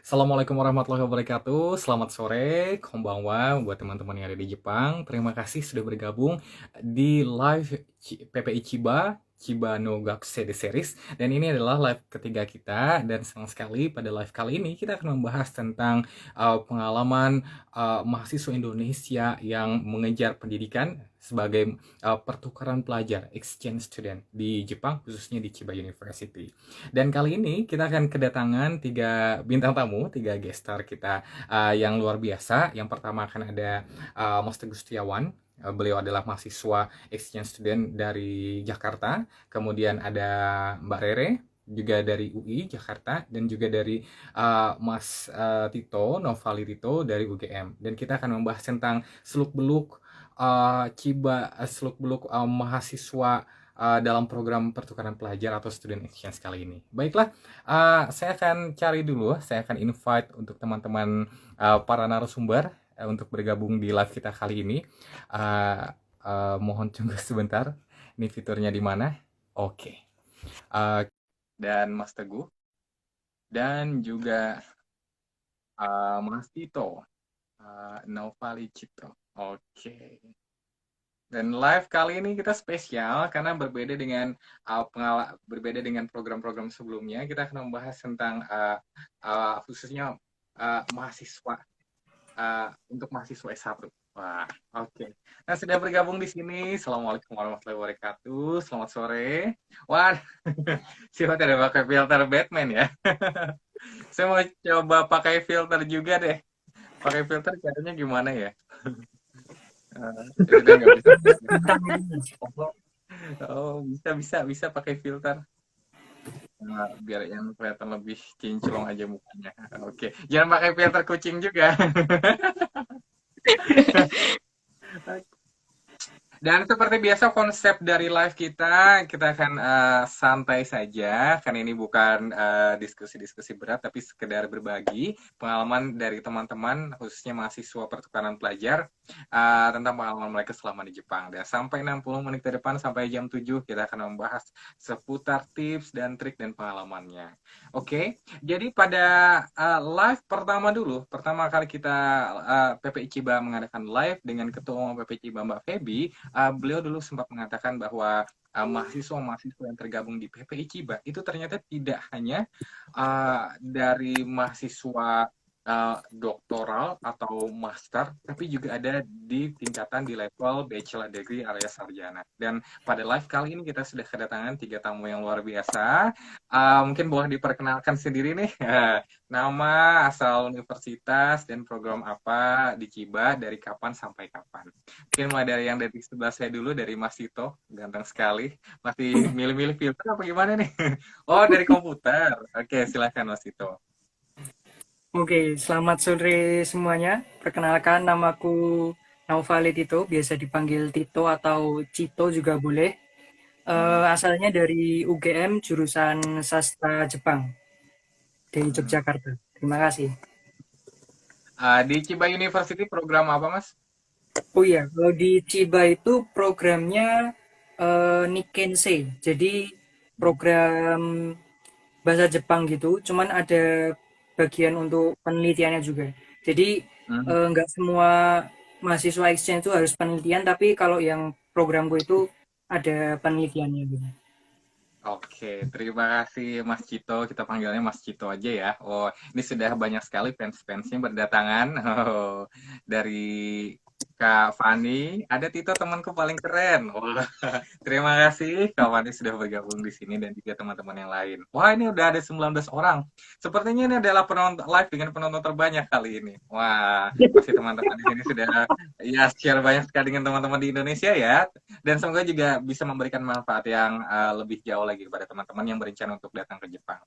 Assalamualaikum warahmatullahi wabarakatuh. Selamat sore, konbanwa buat teman-teman yang ada di Jepang. Terima kasih sudah bergabung di live PPI Chiba, Chiba no Gakusei Series. Dan ini adalah live ketiga kita. Dan senang sekali pada live kali ini kita akan membahas tentang pengalaman mahasiswa Indonesia yang mengejar pendidikan sebagai pertukaran pelajar, exchange student di Jepang, khususnya di Chiba University. Dan kali ini kita akan kedatangan tiga bintang tamu, tiga guest star kita yang luar biasa. Yang pertama akan ada Mas Teguh Setiawan. Beliau adalah mahasiswa exchange student dari Jakarta. Kemudian ada Mbak Rere, juga dari UI Jakarta, dan juga dari Mas Tito, Novali Tito dari UGM. Dan kita akan membahas tentang seluk-beluk seluk-beluk mahasiswa dalam program pertukaran pelajar atau student exchange kali ini. Baiklah, saya akan cari dulu, saya akan invite untuk teman-teman para narasumber untuk bergabung di live kita kali ini. Mohon tunggu sebentar, ini fiturnya di mana? Oke. Dan Mas Teguh, dan juga Mas Tito, Novali Cipto. Oke. Dan live kali ini kita spesial karena berbeda dengan program-program sebelumnya. Kita akan membahas tentang khususnya mahasiswa untuk mahasiswa S1. Wah, oke. Nah, sudah bergabung di sini. Assalamualaikum warahmatullahi wabarakatuh. Selamat sore. Wah, siapa tidak pakai filter Batman ya? Saya mau coba pakai filter juga deh. Pakai filter caranya gimana ya? Udah nggak bisa. Oh, bisa pakai filter. Nah, biar yang kelihatan lebih kinclong aja mukanya. Oke, jangan pakai filter kucing juga. Dan seperti biasa konsep dari live kita akan santai saja, karena ini bukan diskusi-diskusi berat, tapi sekedar berbagi pengalaman dari teman-teman, khususnya mahasiswa pertukaran pelajar, tentang pengalaman mereka selama di Jepang. Dan sampai 60 menit ke depan, sampai jam 7, kita akan membahas seputar tips dan trik dan pengalamannya. Oke, jadi pada live pertama kali kita PPI Chiba mengadakan live dengan Ketua Umum PPI Chiba Mbak Feby. Beliau dulu sempat mengatakan bahwa mahasiswa-mahasiswa yang tergabung di PPI Chiba itu ternyata tidak hanya dari mahasiswa doktoral atau master, tapi juga ada di tingkatan di level bachelor degree alias sarjana. Dan pada live kali ini kita sudah kedatangan tiga tamu yang luar biasa. Mungkin boleh diperkenalkan sendiri nih, nama, asal universitas, dan program apa di Chiba, dari kapan sampai kapan. Mungkin mulai dari yang dari sebelah saya dulu, dari Mas Tito, ganteng sekali. Masih milih-milih filter apa gimana nih? Oh, dari komputer. Oke, silakan Mas Tito. Oke, selamat sore semuanya. Perkenalkan, namaku Naufali Tito, biasa dipanggil Tito atau Cito juga boleh. Hmm, Asalnya dari UGM, jurusan Sastra Jepang, dari hmm. Yogyakarta. Terima kasih. Di Chiba University program apa, Mas? Oh iya, kalau di Chiba itu programnya Nikkensei. Jadi program bahasa Jepang gitu, cuman ada bagian untuk penelitiannya juga. Jadi Hmm. nggak semua mahasiswa exchange itu harus penelitian, tapi kalau yang programku itu ada penelitiannya gitu. Oke, terima kasih Mas Cito. Kita panggilnya Mas Cito aja ya. Oh, ini sudah banyak sekali fans-fansnya berdatangan. Oh, dari Kak Fani, ada Tito temanku paling keren. Wah, terima kasih Kak Fani sudah bergabung di sini dan juga teman-teman yang lain. Wah, ini udah ada 19 orang. Sepertinya ini adalah penonton live dengan penonton terbanyak kali ini. Wah, pasti teman-teman di sini sudah ya share banyak sekali dengan teman-teman di Indonesia ya. Dan semoga juga bisa memberikan manfaat yang lebih jauh lagi kepada teman-teman yang berencana untuk datang ke Jepang.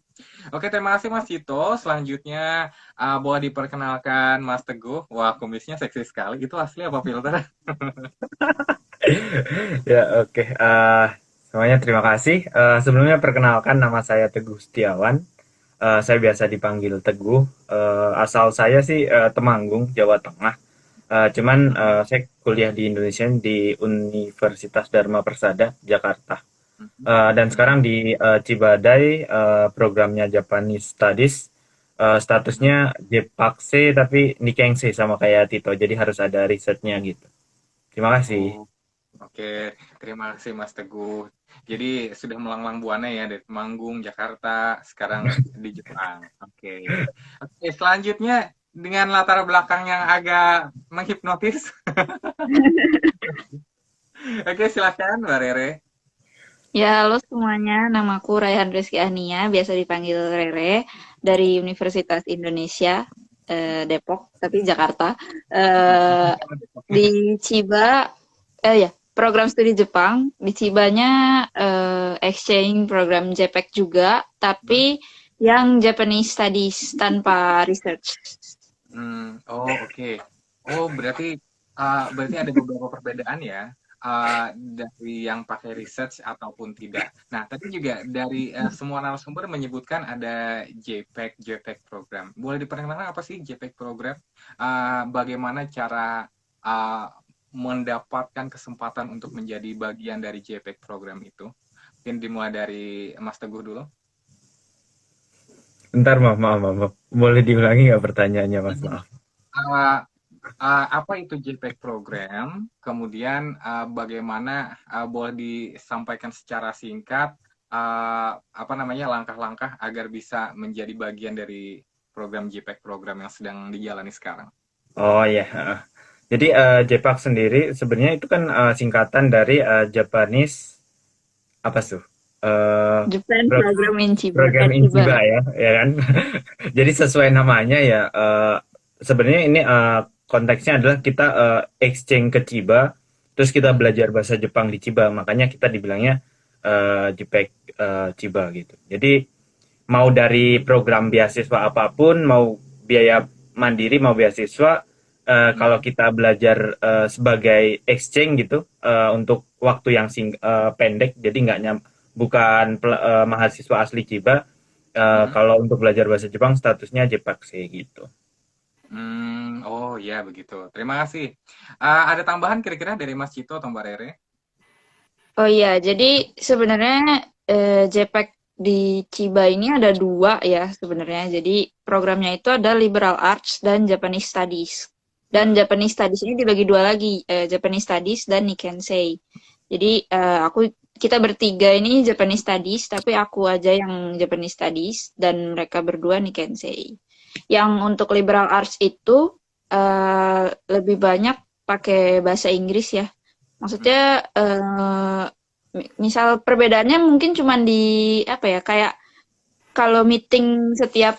Oke, terima kasih Mas Cito. Selanjutnya boleh diperkenalkan Mas Teguh. Wah, kumisnya seksi sekali. Itu asli apa filter? Ya, oke. Semuanya terima kasih. Sebelumnya perkenalkan nama saya Teguh Setiawan. Saya biasa dipanggil Teguh. Asal saya sih Temanggung, Jawa Tengah. Cuman saya kuliah di Indonesia di Universitas Dharma Persada, Jakarta. Dan sekarang di Cibadai, programnya Japanese Studies. statusnya Jepakse tapi Nikengse sama kayak Tito. Jadi harus ada risetnya gitu. Terima kasih. Oh, oke. Terima kasih Mas Teguh. Jadi sudah melanglang buana ya dari Temanggung, Jakarta, sekarang di Jepang. Oke. Oke, selanjutnya dengan latar belakang yang agak menghipnotis. Oke, silakan Mbak Rere. Ya, halo semuanya. Namaku Raihan Rizky Ania, biasa dipanggil Rere, dari Universitas Indonesia, Depok, tapi Jakarta. Eh, di Chiba, ya, program studi Jepang. Di Chibanya exchange program JPEG juga, tapi yang Japanese Studies tanpa research. Oh, oke. Oh, berarti ada beberapa perbedaan ya, dari yang pakai research ataupun tidak. Nah, tadi juga dari semua narasumber menyebutkan ada JPEG program. Boleh diperkenalkan apa sih JPEG program? Bagaimana cara uh, mendapatkan kesempatan untuk menjadi bagian dari JPEG program itu? Mungkin dimulai dari Mas Teguh dulu. Bentar, maaf, maaf, maaf, maaf. Boleh diulangi nggak pertanyaannya, Mas? Maaf. Uh, apa itu JPEG program? Kemudian bagaimana boleh disampaikan secara singkat apa namanya langkah-langkah agar bisa menjadi bagian dari program JPEG program yang sedang dijalani sekarang. Oh ya. Jadi JPAK sendiri sebenarnya itu kan singkatan dari Japanese apa tuh? Eh, Japan pro- Program in Chiba, program Chiba. Inchiba ya, ya kan? Jadi sesuai namanya ya. Sebenarnya ini konteksnya adalah kita exchange ke Chiba, terus kita belajar bahasa Jepang di Chiba, makanya kita dibilangnya JPEG Chiba gitu. Jadi mau dari program beasiswa apapun, mau biaya mandiri, mau beasiswa, kalau kita belajar sebagai exchange gitu untuk waktu yang pendek, jadi nggak bukan mahasiswa asli Chiba. Mhm. Kalau untuk belajar bahasa Jepang statusnya Jepakse gitu. Oh ya begitu. Terima kasih. Ada tambahan kira-kira dari Mas Cito atau Mbak Rere? Oh iya, jadi sebenarnya JPEG di Chiba ini ada dua ya sebenarnya. Jadi programnya itu ada Liberal Arts dan Japanese Studies. Dan Hmm. Japanese Studies ini dibagi dua lagi, Japanese Studies dan Nikkensei. Jadi kita bertiga ini Japanese Studies, tapi aku aja yang Japanese Studies dan mereka berdua Nikkensei. Yang untuk Liberal Arts itu lebih banyak pakai bahasa Inggris ya. Hmm. Maksudnya misal perbedaannya mungkin cuma di apa ya kayak kalau meeting setiap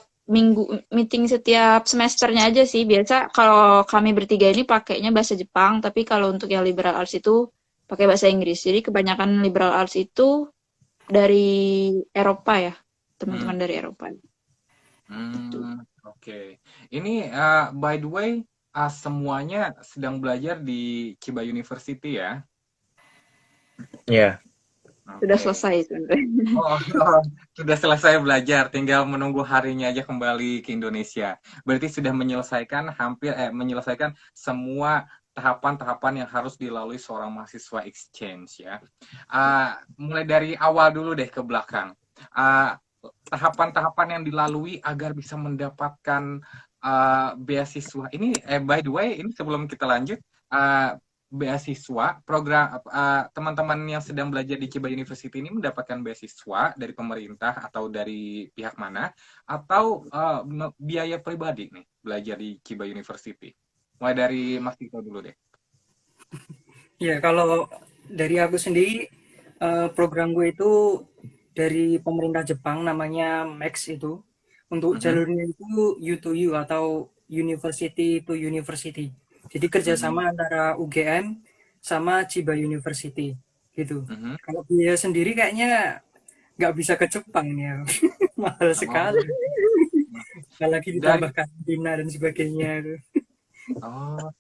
semesternya aja sih biasa kalau kami bertiga ini pakainya bahasa Jepang tapi kalau untuk yang liberal arts itu pakai bahasa Inggris jadi kebanyakan liberal arts itu dari Eropa ya Hmm. teman-teman dari Eropa gitu. Oke. Ini by the way, semuanya sedang belajar di Chiba University ya? Ya. Sudah Oke. selesai sebenarnya. Oh, sudah selesai belajar, tinggal menunggu harinya aja kembali ke Indonesia. Berarti sudah menyelesaikan semua tahapan-tahapan yang harus dilalui seorang mahasiswa exchange ya. Mulai dari awal dulu deh ke belakang. Ah, tahapan-tahapan yang dilalui agar bisa mendapatkan beasiswa. Ini by the way, ini sebelum kita lanjut, beasiswa program teman-teman yang sedang belajar di Chiba University ini mendapatkan beasiswa dari pemerintah atau dari pihak mana atau biaya pribadi nih belajar di Chiba University. Mulai dari Mas Tito dulu deh. Ya, kalau dari aku sendiri, program gue itu dari pemerintah Jepang namanya MAX itu. Untuk Mhm, jalurnya itu U to U atau University to University. Jadi mhm, kerjasama antara UGM sama Chiba University gitu. mhm. Kalau biaya sendiri kayaknya nggak bisa ke Jepang ya, mahal Oh, sekali. Apalagi dari ditambah karantina dan sebagainya. oh,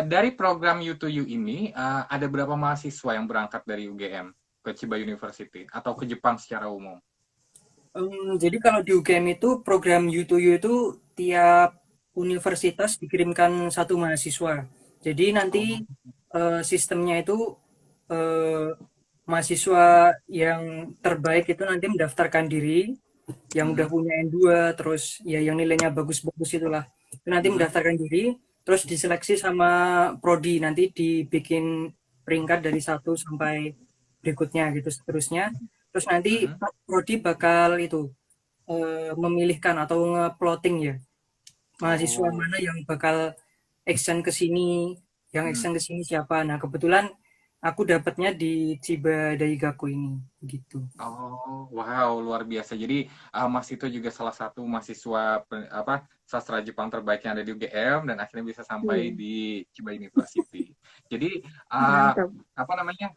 dari program U2U ini ada berapa mahasiswa yang berangkat dari UGM ke Chiba University atau ke Jepang secara umum? Jadi kalau di UGM itu program U2U itu tiap universitas dikirimkan satu mahasiswa. Jadi nanti Oh, sistemnya itu mahasiswa yang terbaik itu nanti mendaftarkan diri. yang udah punya N2 terus ya yang nilainya bagus-bagus itulah. Itu nanti mendaftarkan diri terus diseleksi sama prodi, nanti dibikin peringkat dari 1 sampai berikutnya gitu seterusnya. Terus nanti prodi bakal itu memilihkan atau nge-plotting ya mahasiswa Oh. mana yang bakal extend ke sini, yang extend ke sini siapa. Nah, kebetulan aku dapatnya di Chiba Daigaku ini gitu. Oh, wow, luar biasa. Jadi, Mas itu juga salah satu mahasiswa sastra Jepang terbaik yang ada di UGM dan akhirnya bisa sampai Iya, di Chiba University. Jadi, mantap. apa namanya?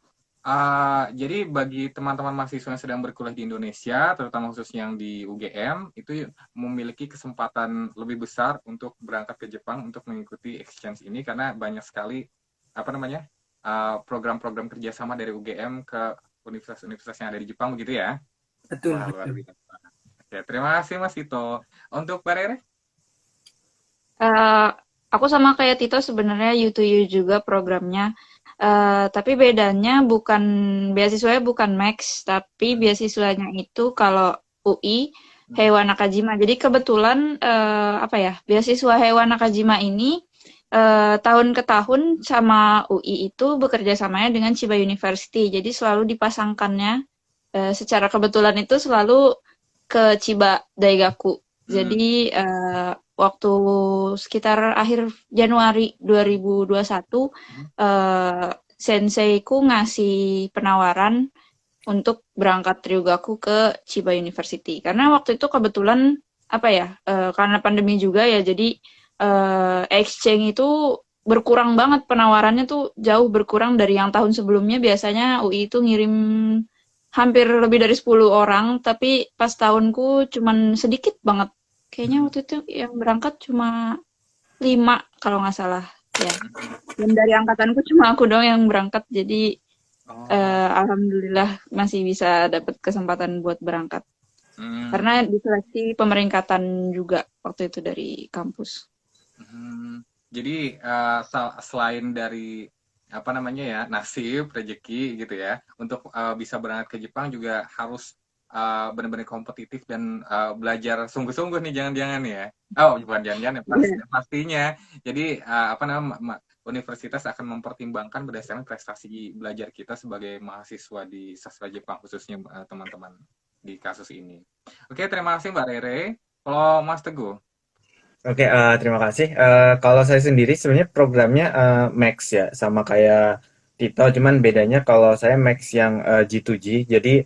Jadi bagi teman-teman mahasiswa yang sedang berkuliah di Indonesia, terutama khususnya yang di UGM, itu memiliki kesempatan lebih besar untuk berangkat ke Jepang untuk mengikuti exchange ini karena banyak sekali apa namanya program-program kerjasama dari UGM ke universitas-universitas yang ada di Jepang begitu ya. Betul, Wah, luar betul. biasa. Oke, terima kasih Mas Tito. Untuk Mbak Rere? Eh, aku sama kayak Tito sebenarnya U to U juga programnya. Tapi bedanya bukan beasiswanya bukan Max, tapi beasiswanya itu kalau UI Heiwa Nakajima. Jadi kebetulan apa ya, beasiswa Heiwa Nakajima ini tahun ke tahun sama UI itu bekerja samanya dengan Chiba University. Jadi selalu dipasangkannya secara kebetulan itu selalu ke Chiba Daigaku. Hmm. Jadi waktu sekitar akhir Januari 2021 senseiku ngasih penawaran untuk berangkat Ryugaku ke Chiba University. Karena waktu itu kebetulan apa ya, karena pandemi juga ya, jadi exchange itu berkurang banget penawarannya tuh jauh berkurang dari yang tahun sebelumnya. Biasanya UI itu ngirim hampir lebih dari 10 orang, tapi pas tahunku cuman sedikit banget. Kayaknya waktu itu yang berangkat cuma 5 kalau nggak salah ya. Dan dari angkatanku cuma aku doang yang berangkat, jadi Oh. alhamdulillah masih bisa dapat kesempatan buat berangkat. Hmm. Karena diseleksi pemeringkatan juga waktu itu dari kampus. Hmm. Jadi selain dari apa namanya ya nasib, rezeki gitu ya, untuk bisa berangkat ke Jepang juga harus benar-benar kompetitif dan belajar sungguh-sungguh nih jangan-jangan ya. Oh bukan jangan-jangan ya Iya. pastinya. Jadi apa namanya universitas akan mempertimbangkan berdasarkan prestasi belajar kita sebagai mahasiswa di sastra Jepang khususnya teman-teman di kasus ini. Oke, terima kasih Mbak Rere. Kalau Mas Teguh. Oke, terima kasih. Kalau saya sendiri sebenarnya programnya Max ya, sama kayak Tito, cuman bedanya kalau saya Max yang G2G, jadi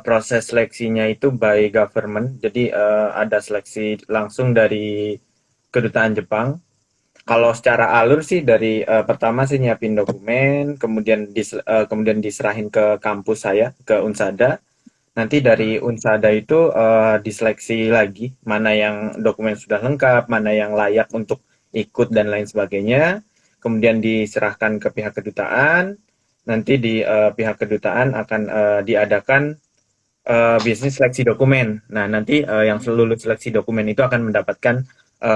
proses seleksinya itu by government, jadi ada seleksi langsung dari kedutaan Jepang. Kalau Mhm. secara alur sih dari pertama sih nyiapin dokumen, kemudian diserahin ke kampus saya, ke Unsada. Nanti dari Mhm. Unsada itu diseleksi lagi mana yang dokumen sudah lengkap, mana yang layak untuk ikut dan lain sebagainya. Kemudian diserahkan ke pihak kedutaan. Nanti di pihak kedutaan akan diadakan biasanya seleksi dokumen. Nah, nanti yang lulus seleksi dokumen itu akan mendapatkan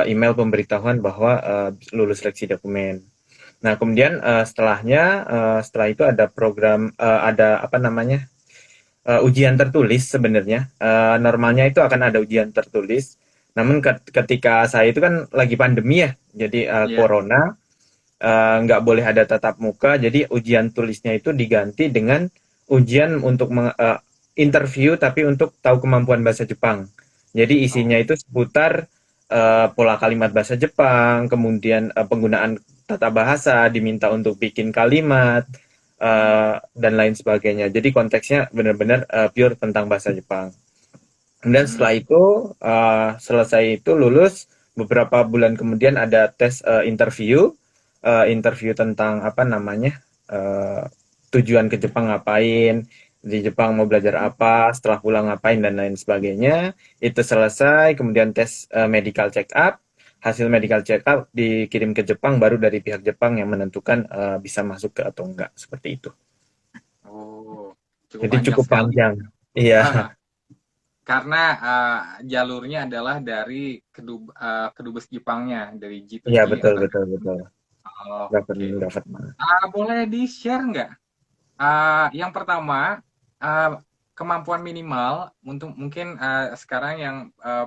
email pemberitahuan bahwa lulus seleksi dokumen. Nah, kemudian setelah itu ada program ada apa namanya ujian tertulis sebenarnya. Normalnya itu akan ada ujian tertulis. Namun ketika saya itu kan lagi pandemi ya, jadi Iya. corona nggak boleh ada tatap muka. Jadi ujian tulisnya itu diganti dengan ujian untuk interview tapi untuk tahu kemampuan bahasa Jepang. Jadi isinya Oh. itu seputar pola kalimat bahasa Jepang, kemudian penggunaan tata bahasa, diminta untuk bikin kalimat, dan lain sebagainya. Jadi konteksnya benar-benar pure tentang bahasa Jepang. Kemudian Hmm. setelah itu selesai itu lulus, beberapa bulan kemudian ada tes interview, interview tentang apa namanya tujuan ke Jepang ngapain, di Jepang mau belajar apa, setelah pulang ngapain dan lain sebagainya. Itu selesai, kemudian tes medical check up. Hasil medical check up dikirim ke Jepang, baru dari pihak Jepang yang menentukan bisa masuk ke atau enggak, seperti itu. Oh, cukup Jadi panjang cukup sekali. panjang. Iya, Ah, karena jalurnya adalah dari kedubes Jepangnya, dari iya G2G betul atau betul betul. oh, oke. Government government. Boleh di-share nggak? Yang pertama, uh, kemampuan minimal untuk mungkin sekarang yang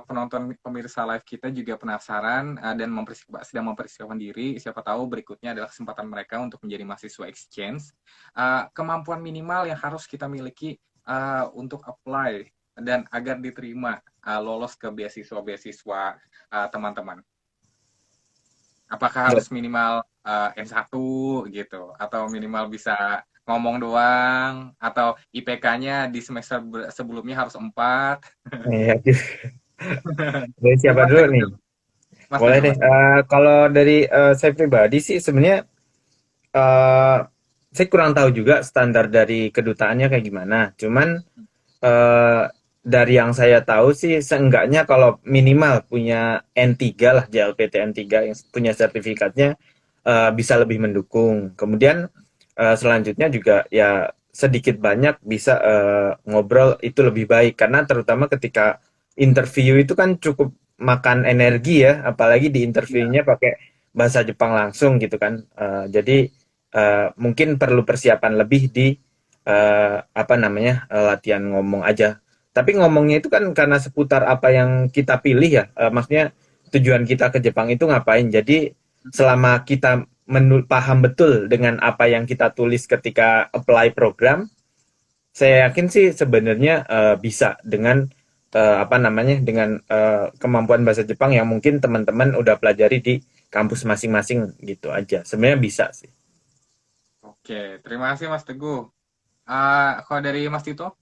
penonton pemirsa live kita juga penasaran dan sedang mempersiapkan diri. Siapa tahu berikutnya adalah kesempatan mereka untuk menjadi mahasiswa exchange. Kemampuan minimal yang harus kita miliki untuk apply dan agar diterima lolos ke beasiswa-beasiswa teman-teman. Apakah harus minimal N1 gitu, atau minimal bisa ngomong doang, atau IPK-nya di semester sebelumnya harus 4. Iya, dari siapa Mas dulu Teguh, nih? Mas Boleh Teguh, deh. Mas Teguh. Kalau dari saya pribadi sih sebenarnya eh, saya kurang tahu juga standar dari kedutaannya kayak gimana. Cuman eh, dari yang saya tahu sih seenggaknya kalau minimal punya N3 lah, JLPT N3 yang punya sertifikatnya bisa lebih mendukung. Kemudian selanjutnya juga ya sedikit banyak bisa ngobrol itu lebih baik karena terutama ketika interview itu kan cukup makan energi ya, apalagi di Ya, interviewnya pakai bahasa Jepang langsung gitu kan. Jadi mungkin perlu persiapan lebih di apa namanya latihan ngomong aja. Tapi ngomongnya itu kan karena seputar apa yang kita pilih ya, maksudnya tujuan kita ke Jepang itu ngapain. Jadi selama kita paham betul dengan apa yang kita tulis ketika apply program, saya yakin sih sebenarnya bisa dengan apa namanya dengan kemampuan bahasa Jepang yang mungkin teman-teman udah pelajari di kampus masing-masing gitu aja. Sebenarnya bisa sih. oke. Terima kasih Mas Teguh. Kalau dari Mas Tito?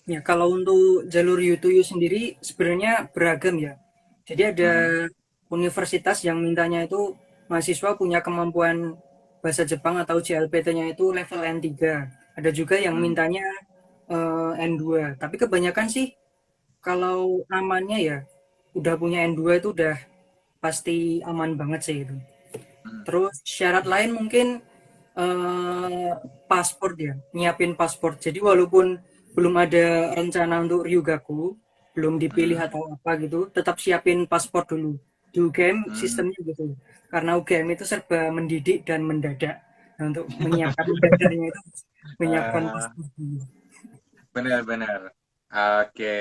Ya, kalau untuk jalur U2U sendiri sebenarnya beragam ya. Jadi ada Mm-mm. universitas yang mintanya itu mahasiswa punya kemampuan bahasa Jepang atau JLPT-nya itu level N3. Ada juga yang Mm. mintanya N2. Tapi kebanyakan sih kalau amannya ya udah punya N2 itu udah pasti aman banget sih itu. Mm. Terus syarat lain mungkin paspor ya, nyiapin paspor. Jadi walaupun belum ada rencana untuk Ryugaku, belum dipilih Mm. atau apa gitu, tetap siapin paspor dulu. Di UGM Mm. sistemnya gitu. Karena UGM itu serba mendidik dan mendadak. Nah, untuk menyiapkan mendadaknya itu menyiapkan Eh, paspor dulu. Benar-benar. Oke.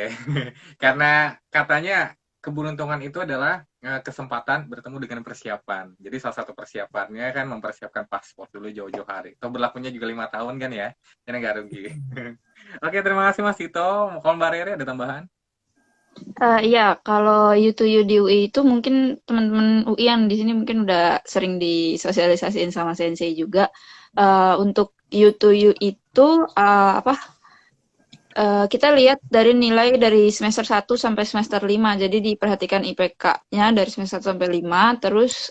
Karena katanya keberuntungan itu adalah kesempatan bertemu dengan persiapan. Jadi salah satu persiapannya kan mempersiapkan paspor dulu jauh-jauh hari. Itu berlakunya juga 5 tahun kan ya. Jadi nggak rugi. Oke, terima kasih Mas Tito. Kalau Mbak Rere ada tambahan? Iya, kalau U2U di UI itu mungkin teman-teman UI yang di sini mungkin udah sering disosialisasiin sama sensei juga. Untuk U2U itu apa? Kita lihat dari nilai dari semester 1 sampai semester 5. Jadi diperhatikan IPK-nya dari semester 1 sampai 5. Terus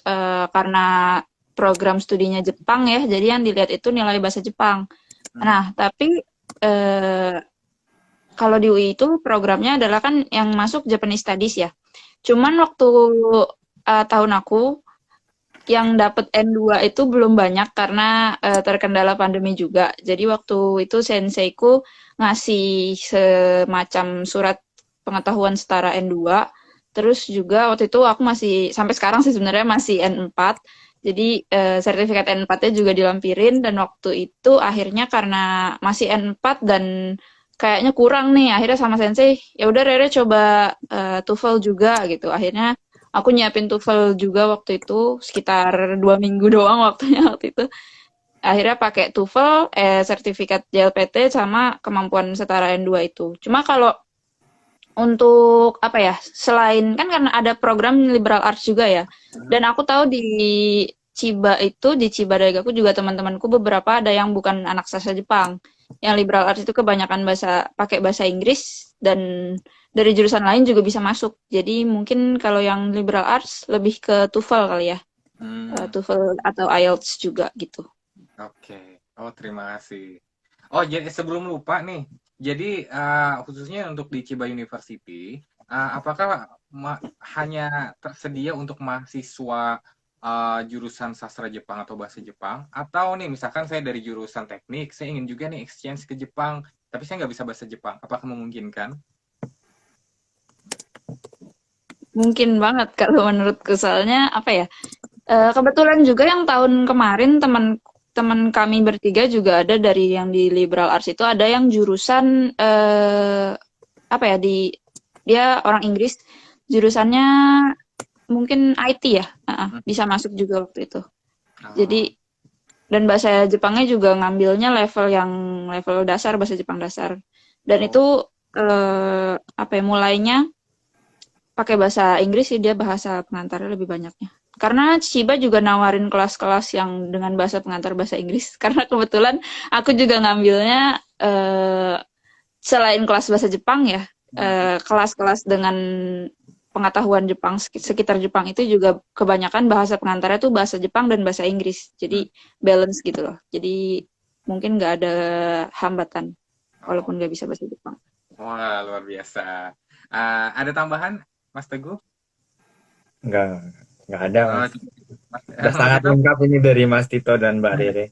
karena program studinya Jepang ya, jadi yang dilihat itu nilai bahasa Jepang. Hmm. Nah, tapi eh, kalau di UI itu programnya adalah kan yang masuk Japanese Studies ya. Cuman waktu tahun aku yang dapat N2 itu belum banyak karena terkendala pandemi juga. Jadi waktu itu senseiku ngasih semacam surat pengetahuan setara N2. Terus juga waktu itu aku masih sampai sekarang sih sebenarnya masih N4. Jadi sertifikat N4-nya juga dilampirin dan waktu itu akhirnya karena masih N4 dan kayaknya kurang nih, akhirnya sama sensei, ya udah Rere coba TOEFL juga gitu. Akhirnya aku nyiapin TOEFL juga waktu itu sekitar 2 minggu doang waktunya waktu itu. Akhirnya pakai TOEFL, sertifikat JLPT sama kemampuan setara N2 itu. Cuma kalau untuk apa ya, selain kan karena ada program liberal arts juga ya. Dan aku tahu di Chiba itu, di Chiba Daigaku juga teman-temanku beberapa ada yang bukan anak sastra Jepang. Yang liberal arts itu kebanyakan pakai bahasa Inggris dan dari jurusan lain juga bisa masuk. Jadi mungkin kalau yang liberal arts lebih ke TOEFL kali ya. Hmm. TOEFL atau IELTS juga gitu. Oke. Oh, terima kasih. Oh, jadi sebelum lupa nih. Jadi khususnya untuk di Chiba University, apakah hanya tersedia untuk mahasiswa jurusan sastra Jepang atau bahasa Jepang? Atau nih, misalkan saya dari jurusan teknik, saya ingin juga nih exchange ke Jepang, tapi saya nggak bisa bahasa Jepang. Apakah memungkinkan? Mungkin banget kalau menurutku soalnya apa ya? Kebetulan juga yang tahun kemarin teman kami bertiga juga ada dari yang di liberal arts itu ada yang jurusan apa ya dia orang Inggris jurusannya mungkin IT ya, bisa masuk juga waktu itu. Jadi dan bahasa Jepangnya juga ngambilnya level dasar bahasa Jepang dasar. Dan itu apa ya mulainya pakai bahasa Inggris sih dia bahasa pengantarnya lebih banyaknya. Karena Chiba juga nawarin kelas-kelas yang dengan bahasa pengantar bahasa Inggris. Karena kebetulan aku juga ngambilnya selain kelas bahasa Jepang ya, kelas-kelas dengan pengetahuan Jepang sekitar Jepang itu juga kebanyakan bahasa pengantarnya tuh bahasa Jepang dan bahasa Inggris. Jadi balance gitu loh. Jadi mungkin nggak ada hambatan walaupun nggak bisa bahasa Jepang. Wah, luar biasa. Ada tambahan, Mas Teguh? Nggak ada, Mas. Mas, Udah sangat lengkap ini dari Mas Tito dan Mbak Rere.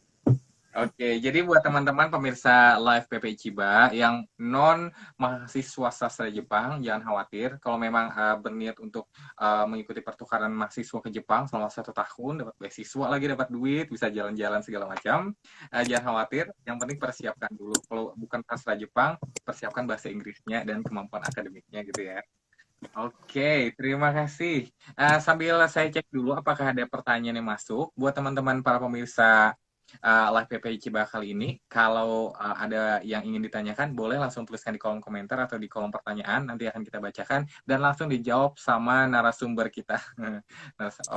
Oke, jadi buat teman-teman pemirsa live PPI Chiba yang non mahasiswa sastra Jepang, jangan khawatir. Kalau memang berniat untuk mengikuti pertukaran mahasiswa ke Jepang selama 1 tahun, dapat beasiswa lagi, dapat duit, bisa jalan-jalan segala macam, jangan khawatir. Yang penting persiapkan dulu. Kalau bukan sastra Jepang, persiapkan bahasa Inggrisnya dan kemampuan akademiknya gitu ya. Oke, terima kasih. Sambil saya cek dulu apakah ada pertanyaan yang masuk buat teman-teman para pemirsa live PPI Chiba kali ini. Kalau ada yang ingin ditanyakan, boleh langsung tuliskan di kolom komentar atau di kolom pertanyaan. Nanti akan kita bacakan dan langsung dijawab sama narasumber kita.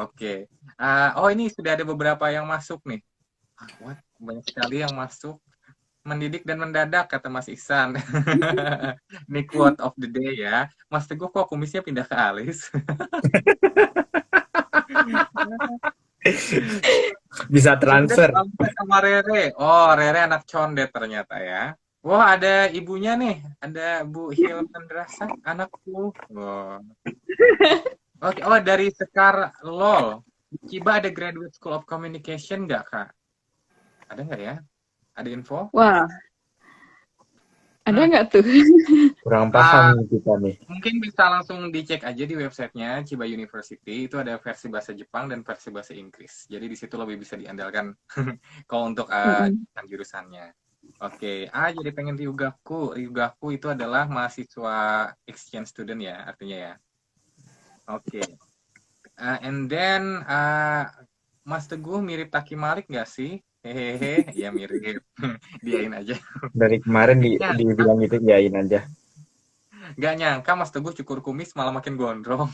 Oke. Oh, ini sudah ada beberapa yang masuk nih. Banyak sekali yang masuk. Mendidik dan mendadak, kata Mas Ihsan. Ini quote of the day ya. Mas Teguh kok kumisnya pindah ke alis? Bisa transfer. Sama Rere. Oh, Rere anak condet ternyata ya. Wah, ada ibunya nih. Ada Bu Hilman Drasa, anakku. Oh. Oke, oh dari Sekar LOL. Ciba ada Graduate School of Communication nggak, Kak? Ada nggak ya? Ada info? Wah, ada nggak tuh? Kurang paham kita nih. Mungkin bisa langsung dicek aja di websitenya Chiba University. Itu ada versi bahasa Jepang dan versi bahasa Inggris. Jadi di situ lebih bisa diandalkan kalau untuk jurusannya. Oke, jadi pengen Ryugaku. Ryugaku itu adalah mahasiswa exchange student ya, artinya ya. Oke. And then Mas Teguh mirip Taki Malik nggak sih? Hehehe, ya mirip. Diain aja. Dari kemarin dibilang itu diain aja. Gak nyangka Mas Teguh cukur kumis malah makin gondrong.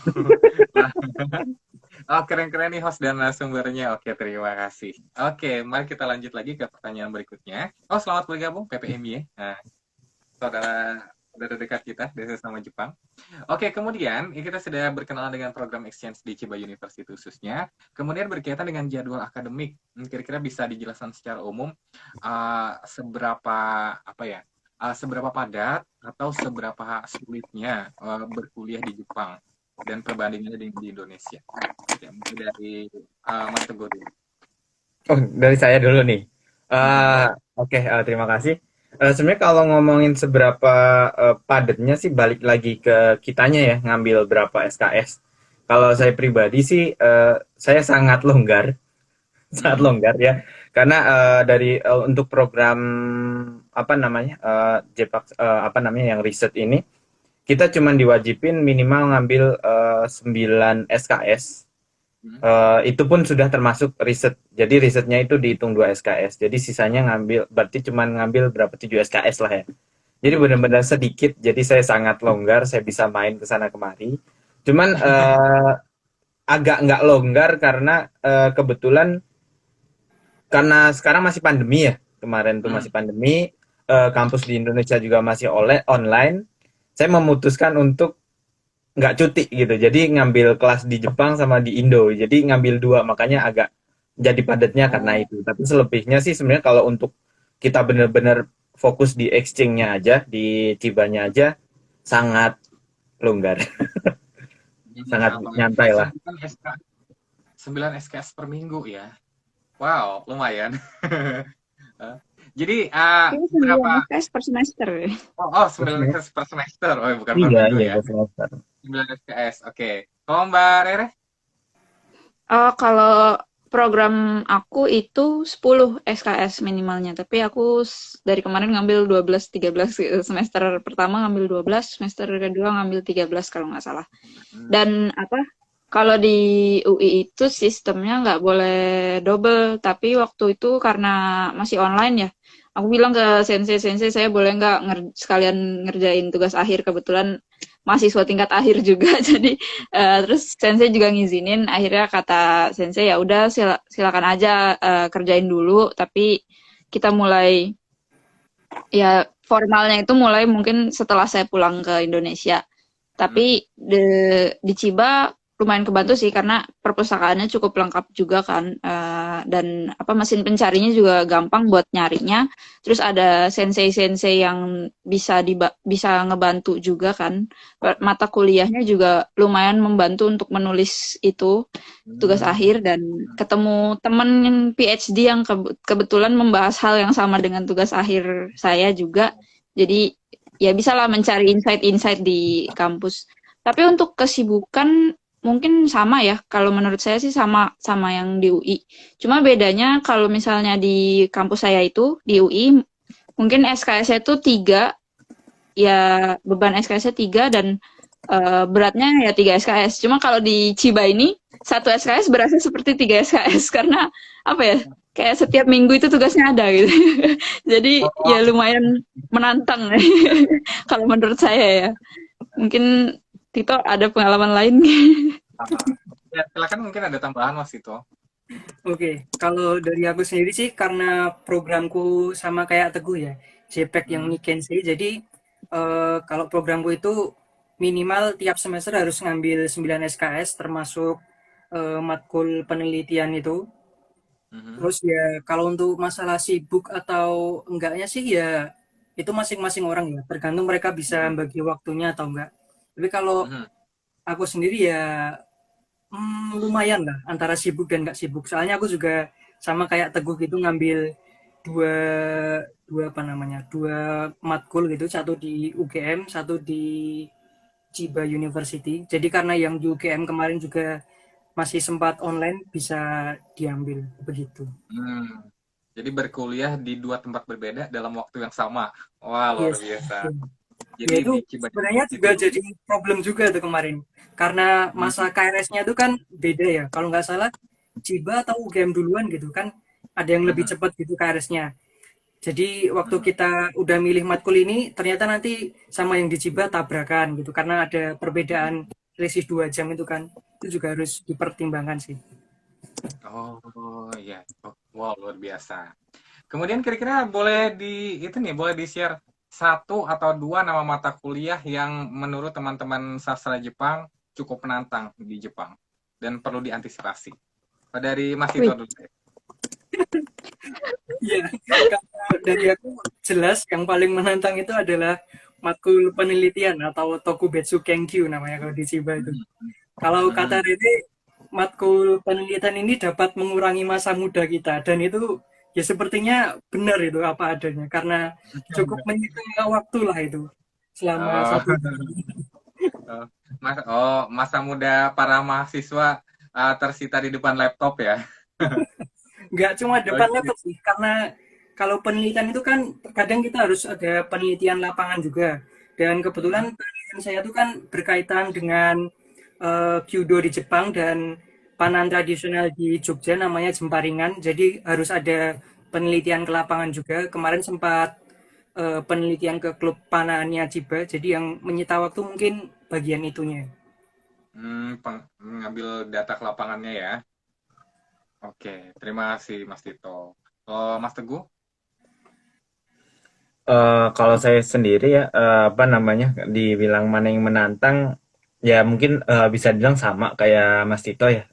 Oh, keren-keren nih host dan narasumbernya. Oke, terima kasih. Oke, mari kita lanjut lagi ke pertanyaan berikutnya. Oh, selamat bergabung PPMY. Nah, saudara dekat kita dari sesama Jepang. Oke, kemudian kita sudah berkenalan dengan program exchange di Chiba University khususnya. Kemudian berkaitan dengan jadwal akademik. Kira-kira bisa dijelaskan secara umum seberapa seberapa padat atau seberapa sulitnya berkuliah di Jepang dan perbandingannya di Indonesia. Oke, dari Mas Teguh dulu. Oh, dari saya dulu nih. Oke, terima kasih. Sebenarnya kalau ngomongin seberapa padatnya sih balik lagi ke kitanya ya, ngambil berapa SKS. Kalau saya pribadi sih, saya sangat longgar ya, karena dari untuk program yang riset ini, kita cuma diwajibin minimal ngambil 9 SKS. Itu pun sudah termasuk riset. Jadi risetnya itu dihitung 2 SKS. Jadi sisanya berarti cuma ngambil berapa 7 SKS lah ya. Jadi benar-benar sedikit. Jadi saya sangat longgar, saya bisa main ke sana kemari. Cuman agak nggak longgar karena kebetulan karena sekarang masih pandemi ya. Kemarin tuh masih pandemi, kampus di Indonesia juga masih online. Saya memutuskan untuk nggak cuti gitu, jadi ngambil kelas di Jepang sama di Indo, jadi ngambil 2, makanya agak jadi padatnya karena itu. Tapi selebihnya sih sebenarnya kalau untuk kita benar-benar fokus di exchange-nya aja, di Chibanya aja, sangat longgar. Sangat nyantai lah. 9 SKS per minggu ya. Wow, lumayan. Jadi berapa SKS per semester? Oh, 9 SKS per semester. Oh, bukan per minggu ya. Per semester. 9 SKS. Oke. Kalau Mbak Rere? Oh, kalau program aku itu 10 SKS minimalnya, tapi aku dari kemarin ngambil 12, 13 gitu. Semester pertama ngambil 12, semester kedua ngambil 13 kalau nggak salah. Dan kalau di UI itu sistemnya nggak boleh double, tapi waktu itu karena masih online ya, aku bilang ke sensei saya boleh nggak sekalian ngerjain tugas akhir, kebetulan mahasiswa tingkat akhir juga, jadi terus sensei juga ngizinin, akhirnya kata sensei ya udah silakan aja kerjain dulu, tapi kita mulai ya formalnya itu mulai mungkin setelah saya pulang ke Indonesia. Tapi di Chiba lumayan kebantu sih karena perpustakaannya cukup lengkap juga kan, dan mesin pencarinya juga gampang buat nyarinya. Terus ada sensei-sensei yang bisa ngebantu juga kan. Mata kuliahnya juga lumayan membantu untuk menulis itu tugas akhir, dan ketemu temen PhD yang kebetulan membahas hal yang sama dengan tugas akhir saya juga. Jadi ya bisa lah mencari insight-insight di kampus. Tapi untuk kesibukan mungkin sama ya. Kalau menurut saya sih sama yang di UI. Cuma bedanya kalau misalnya di kampus saya itu di UI mungkin SKS-nya itu 3, ya beban SKS-nya 3 dan beratnya ya 3 SKS. Cuma kalau di Chiba ini 1 SKS berasa seperti 3 SKS karena kayak setiap minggu itu tugasnya ada gitu. Jadi ya lumayan menantang kalau menurut saya ya. Mungkin Tito ada pengalaman lain. Ya, silakan, mungkin ada tambahan Mas Tito. Oke, kalau dari aku sendiri sih karena programku sama kayak Teguh ya, JPEG yang Nikkensei. Jadi kalau programku itu minimal tiap semester harus ngambil 9 SKS termasuk matkul penelitian itu. Terus ya kalau untuk masalah sibuk atau enggaknya sih ya itu masing-masing orang ya, tergantung mereka bisa bagi waktunya atau enggak. Tapi kalau aku sendiri ya lumayan lah antara sibuk dan enggak sibuk. Soalnya aku juga sama kayak Teguh gitu ngambil dua matkul gitu, satu di UGM, satu di Chiba University. Jadi karena yang di UGM kemarin juga masih sempat online, bisa diambil begitu. Jadi berkuliah di 2 tempat berbeda dalam waktu yang sama. Wah, luar biasa. Jadi ya, itu sebenarnya juga jadi problem juga tuh kemarin. Karena masa KRS-nya itu kan beda ya. Kalau nggak salah Chiba atau UGM duluan gitu kan. Ada yang lebih cepat gitu KRS-nya. Jadi waktu kita udah milih matkul ini, ternyata nanti sama yang di Chiba tabrakan gitu. Karena ada perbedaan selisih 2 jam itu kan. Itu juga harus dipertimbangkan sih. Oh iya, wow, luar biasa. Kemudian kira-kira boleh di-share 1 atau 2 nama mata kuliah yang menurut teman-teman sastra Jepang cukup menantang di Jepang dan perlu diantisipasi. Dari Mas Tito dulu. Iya, dari aku jelas yang paling menantang itu adalah matkul penelitian atau Tokubetsu Kenkyu namanya kalau di Chiba itu. Kalau kata Rene, matkul penelitian ini dapat mengurangi masa muda kita, dan itu ya sepertinya benar itu apa adanya karena cukup menyita waktu lah itu selama 1 tahun. Masa muda para mahasiswa tersita di depan laptop ya? Nggak cuma depan laptop sih, karena kalau penelitian itu kan kadang kita harus ada penelitian lapangan juga, dan kebetulan penelitian saya itu kan berkaitan dengan Kyudo di Jepang dan panan tradisional di Jogja namanya jemparingan. Jadi harus ada penelitian ke lapangan juga. Kemarin sempat penelitian ke klub panannya Chiba. Jadi yang menyita waktu mungkin bagian itunya. Mengambil data ke lapangannya ya. Oke, terima kasih Mas Tito. Mas Teguh? Kalau saya sendiri ya, dibilang mana yang menantang, ya mungkin bisa dibilang sama kayak Mas Tito ya.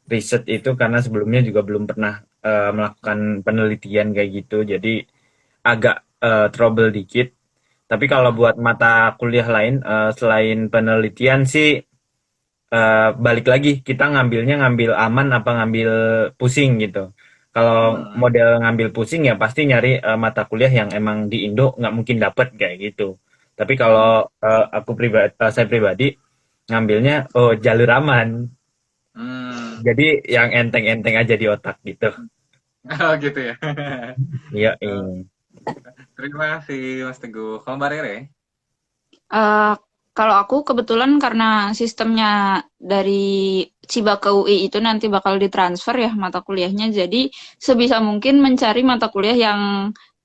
Riset itu karena sebelumnya juga belum pernah melakukan penelitian kayak gitu, jadi agak trouble dikit. Tapi kalau buat mata kuliah lain selain penelitian sih, balik lagi kita ngambil aman apa ngambil pusing gitu. Kalau model ngambil pusing ya pasti nyari mata kuliah yang emang di Indo nggak mungkin dapet kayak gitu. Tapi kalau saya pribadi ngambilnya jalur aman. Jadi yang enteng-enteng aja di otak gitu. Oh gitu ya. Iya, Oh, iya. terima kasih Mas Teguh. Kalau Mbak Rere? Eh, kalau aku kebetulan karena sistemnya dari Ciba ke UI itu nanti bakal ditransfer ya mata kuliahnya, jadi sebisa mungkin mencari mata kuliah yang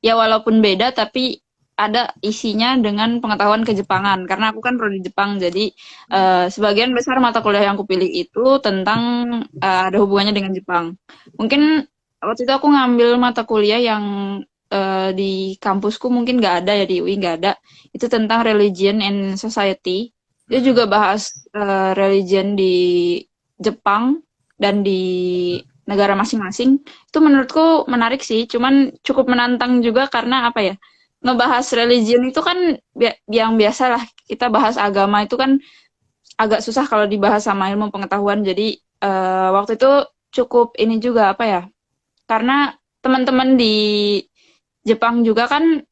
ya walaupun beda tapi ada isinya dengan pengetahuan kejepangan. Karena aku kan prodi Jepang, jadi sebagian besar mata kuliah yang aku pilih itu tentang ada hubungannya dengan Jepang. Mungkin waktu itu aku ngambil mata kuliah yang di kampusku mungkin nggak ada ya, di UI nggak ada, itu tentang religion and society. Itu juga Mm-mm. bahas religion di Jepang dan di negara masing-masing. Itu menurutku menarik sih, cuman cukup menantang juga karena apa ya? Ngebahas religion itu kan yang biasa lah, kita bahas agama itu kan agak susah kalau dibahas sama ilmu pengetahuan. Jadi waktu itu cukup ini juga apa ya? Karena teman-teman di Jepang juga kan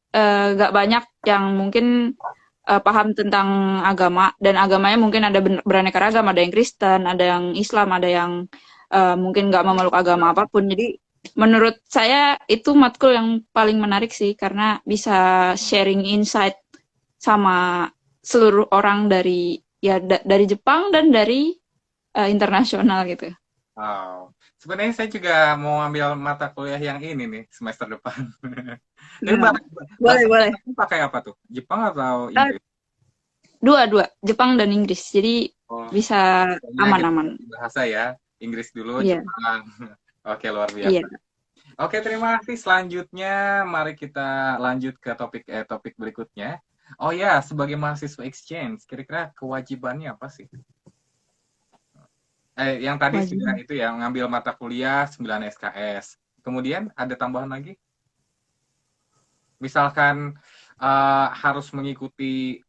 gak banyak yang mungkin paham tentang agama, dan agamanya mungkin ada beraneka ragam, ada yang Kristen, ada yang Islam, ada yang mungkin nggak memeluk agama apapun. Jadi menurut saya itu matkul yang paling menarik sih karena bisa sharing insight sama seluruh orang dari ya dari Jepang dan dari internasional gitu. Wow. Sebenarnya saya juga mau ambil mata kuliah yang ini nih semester depan. Tapi Nah, boleh bahasa boleh. Jepang pakai apa tuh? Jepang atau Eh, Inggris? dua Jepang dan Inggris. Jadi Oh, bisa pokoknya kita aman-aman. ganti bahasa ya. Inggris dulu, Iya, Jepang. Oke, luar iya. biasa. Oke, terima kasih. Selanjutnya, mari kita lanjut ke topik berikutnya. Oh ya, sebagai mahasiswa exchange, kira-kira kewajibannya apa sih? Yang tadi sudah Kewajiban. itu ya, ngambil mata kuliah 9 SKS. Kemudian ada tambahan lagi, misalkan harus mengikuti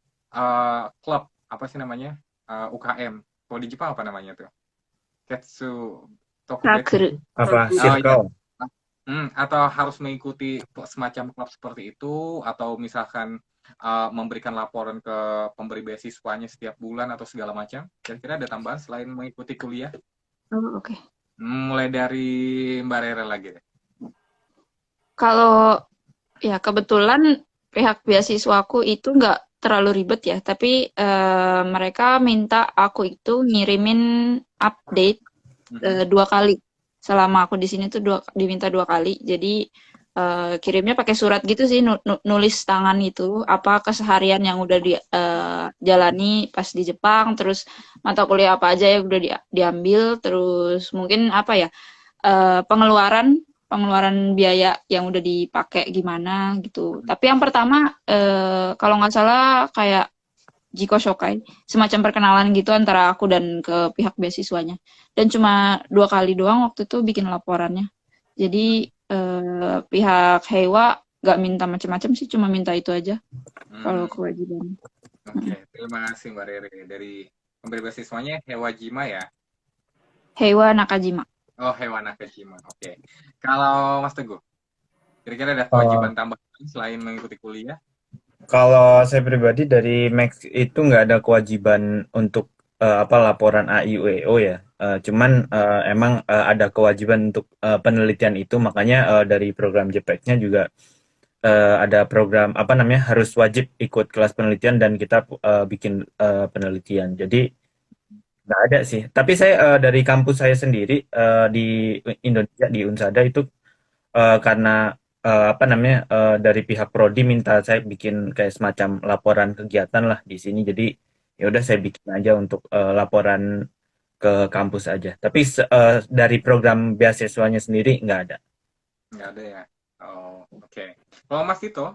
klub apa sih namanya, UKM. Kalau di Jepang apa namanya tuh? Ketsu Tokubetsu. Sakura. Apa Oh iya. circle? Atau harus mengikuti semacam klub seperti itu, atau misalkan memberikan laporan ke pemberi beasiswanya setiap bulan atau segala macam. Kira-kira ada tambahan selain mengikuti kuliah? Oh, oke. Mulai dari Mbak Rere lagi deh. Kalau ya kebetulan pihak beasiswaku itu nggak terlalu ribet ya, tapi mereka minta aku itu ngirimin update Mhm. 2 kali. Selama aku di sini tuh diminta 2 kali. Jadi kirimnya pakai surat gitu sih, nulis tangan itu apa keseharian yang udah dijalani pas di Jepang, terus mata kuliah apa aja yang udah diambil, terus mungkin apa ya, pengeluaran pengeluaran biaya yang udah dipakai gimana gitu. Tapi yang pertama kalau nggak salah kayak Jiko Shokai, semacam perkenalan gitu antara aku dan ke pihak beasiswanya. Dan cuma 2 kali doang waktu itu bikin laporannya. Jadi pihak Hewa nggak minta macam-macam sih, cuma minta itu aja kalau Hmm, kewajiban. oke, terima kasih Mbak Rere. Dari pemberi beasiswanya Hewajima ya? Hewa Nakajima. Oh, Hewan Nakajima. Oke. Kalau Mas Teguh, kira-kira ada Eh, kewajiban tambahan selain mengikuti kuliah? Kalau saya pribadi dari Max itu nggak ada kewajiban untuk apa laporan AIUEO ya. Cuman emang ada kewajiban untuk penelitian itu, makanya dari program JPEG-nya juga ada program apa namanya harus wajib ikut kelas penelitian dan kita bikin penelitian. Jadi nggak ada sih. Tapi saya dari kampus saya sendiri di Indonesia di Unsada itu karena apa namanya dari pihak prodi minta saya bikin kayak semacam laporan kegiatan lah di sini. Jadi ya udah saya bikin aja untuk laporan ke kampus aja. Tapi dari program beasiswanya sendiri nggak ada. Nggak ada ya? Oh, oke. Kalau Mas Tito?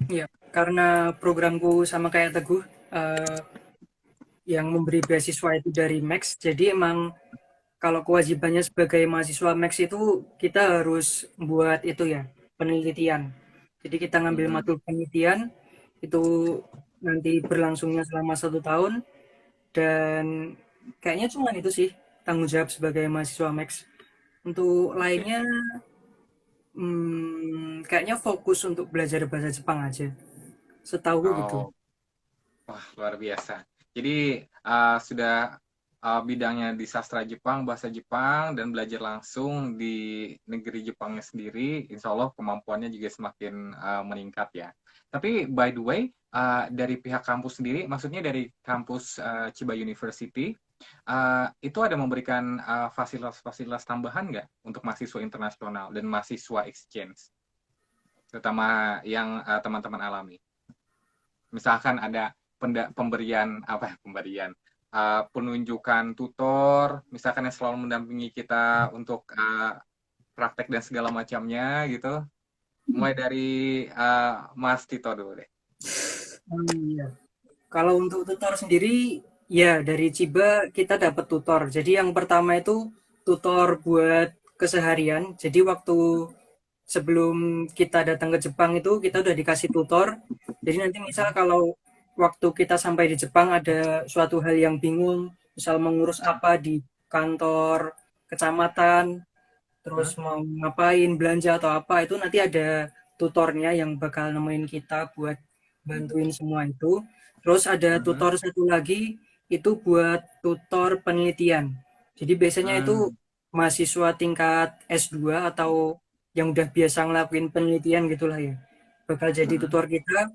Ya, karena programku sama kayak Teguh, eh, yang memberi beasiswa itu dari Max, jadi emang kalau kewajibannya sebagai mahasiswa Max itu kita harus buat itu ya, penelitian. Jadi kita ngambil Mhm. matkul penelitian itu nanti berlangsungnya selama 1 tahun, dan kayaknya cuma itu sih tanggung jawab sebagai mahasiswa Max. Untuk Oke. lainnya kayaknya fokus untuk belajar bahasa Jepang aja. Setahu gitu. Oh, wah luar biasa. Jadi sudah bidangnya di sastra Jepang, bahasa Jepang, dan belajar langsung di negeri Jepangnya sendiri, insya Allah kemampuannya juga semakin meningkat ya. Tapi by the way, dari pihak kampus sendiri, maksudnya dari kampus Chiba University, itu ada memberikan fasilitas-fasilitas tambahan nggak untuk mahasiswa internasional dan mahasiswa exchange, terutama yang teman-teman alami? Misalkan ada pemberian apa ya, pemberian penunjukan tutor, misalkan yang selalu mendampingi kita untuk praktek dan segala macamnya gitu. Mulai dari Mas Tito dulu deh. Iya. Kalau untuk tutor sendiri, ya dari Ciba kita dapat tutor. Jadi yang pertama itu tutor buat keseharian. Jadi waktu sebelum kita datang ke Jepang itu kita udah dikasih tutor. Jadi nanti misal kalau waktu kita sampai di Jepang ada suatu hal yang bingung, misal mengurus apa di kantor kecamatan, terus mau ngapain, belanja atau apa, itu nanti ada tutornya yang bakal nemenin kita buat bantuin semua itu. Terus ada tutor satu lagi itu buat tutor penelitian. Jadi biasanya itu mahasiswa tingkat S2 atau yang udah biasa ngelakuin penelitian gitulah ya. Bakal jadi tutor kita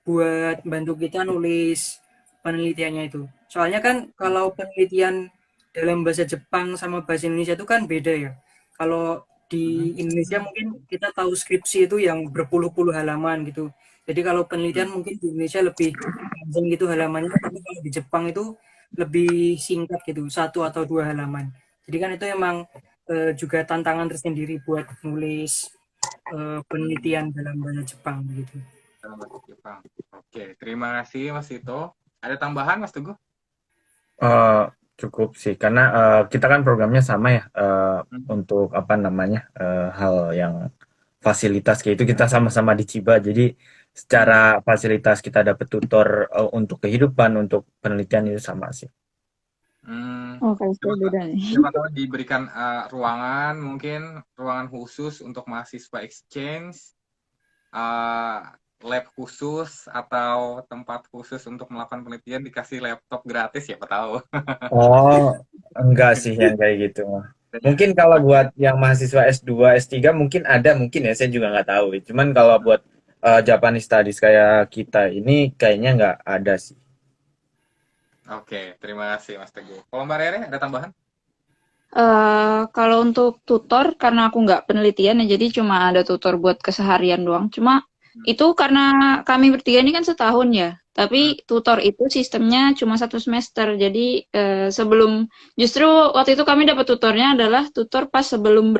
buat bantu kita nulis penelitiannya itu. Soalnya kan kalau penelitian dalam bahasa Jepang sama bahasa Indonesia itu kan beda ya. Kalau di Indonesia mungkin kita tahu skripsi itu yang berpuluh-puluh halaman gitu. Jadi kalau penelitian mungkin di Indonesia lebih panjang gitu halamannya, tapi kalau di Jepang itu lebih singkat gitu, 1 atau 2 halaman. Jadi kan itu emang juga tantangan tersendiri buat nulis penelitian dalam bahasa Jepang gitu. Dalam bahasa Jepang. Oke, terima kasih Mas Tito. Ada tambahan Mas Teguh? Cukup sih, karena kita kan programnya sama ya, untuk apa namanya, hal yang fasilitas kayak itu kita sama-sama di Chiba. Jadi secara fasilitas kita dapat tutor untuk kehidupan, untuk penelitian itu sama sih. Oh, kalau saya beda nih. Siapa tahu diberikan ruangan, mungkin ruangan khusus untuk mahasiswa exchange, lab khusus atau tempat khusus untuk melakukan penelitian, dikasih laptop gratis, siapa tahu. Oh, enggak sih yang kayak gitu. Mungkin kalau buat yang mahasiswa S2, S3 mungkin ada, mungkin ya, saya juga nggak tahu. Cuman kalau buat Japanese Studies kayak kita ini kayaknya nggak ada sih. Oke, terima kasih Mas Teguh. Kalau Mbak Rere ada tambahan? Kalau untuk tutor, karena aku nggak penelitian ya, jadi cuma ada tutor buat keseharian doang. Cuma itu karena kami bertiga ini kan setahun ya, tapi tutor itu sistemnya cuma 1 semester. Jadi justru waktu itu kami dapat tutornya adalah tutor pas sebelum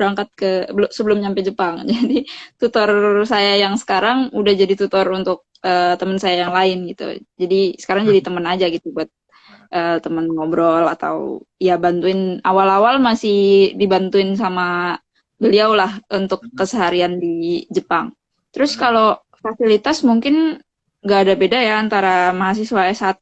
sebelum nyampe Jepang. Jadi tutor saya yang sekarang udah jadi tutor untuk teman saya yang lain gitu. Jadi sekarang jadi teman aja gitu buat teman ngobrol atau ya bantuin awal-awal masih dibantuin sama beliau lah untuk keseharian di Jepang. Terus kalau fasilitas mungkin nggak ada beda ya antara mahasiswa S1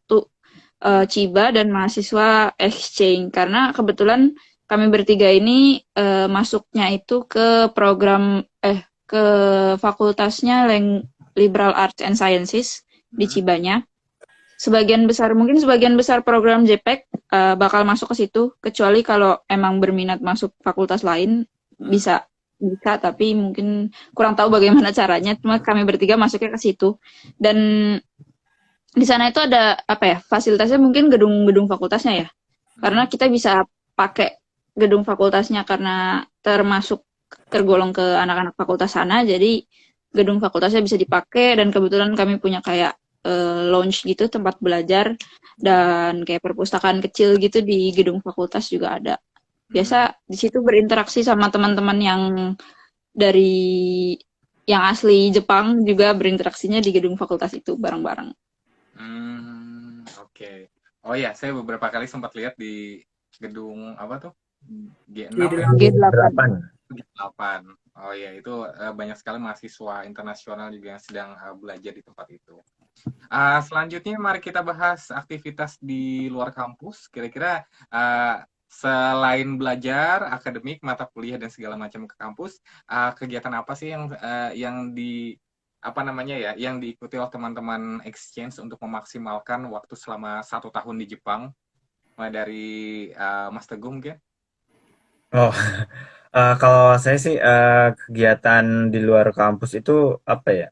Chiba dan mahasiswa exchange, karena kebetulan kami bertiga ini masuknya itu ke program ke fakultasnya Liberal Arts and Sciences di Chibanya. Sebagian besar program JPEG bakal masuk ke situ, kecuali kalau emang berminat masuk fakultas lain bisa, tapi mungkin kurang tahu bagaimana caranya. Cuma kami bertiga masuknya ke situ, dan di sana itu ada apa ya, fasilitasnya mungkin gedung-gedung fakultasnya ya, karena kita bisa pakai gedung fakultasnya karena tergolong ke anak-anak fakultas sana, jadi gedung fakultasnya bisa dipakai, dan kebetulan kami punya kayak lounge gitu, tempat belajar, dan kayak perpustakaan kecil gitu di gedung fakultas juga ada. Biasa di situ berinteraksi sama teman-teman yang asli Jepang, juga berinteraksinya di gedung fakultas itu bareng-bareng. Oke. Oh ya, saya beberapa kali sempat lihat di gedung apa tuh? G6 G8. G8. Oh ya, itu banyak sekali mahasiswa internasional juga yang sedang belajar di tempat itu. Selanjutnya mari kita bahas aktivitas di luar kampus. Kira-kira selain belajar, akademik, mata kuliah dan segala macam ke kampus, kegiatan apa sih yang diikuti oleh teman-teman exchange untuk memaksimalkan waktu selama 1 tahun di Jepang? Mulai dari Mas Teguh mungkin. Oh, kalau saya sih kegiatan di luar kampus itu apa ya?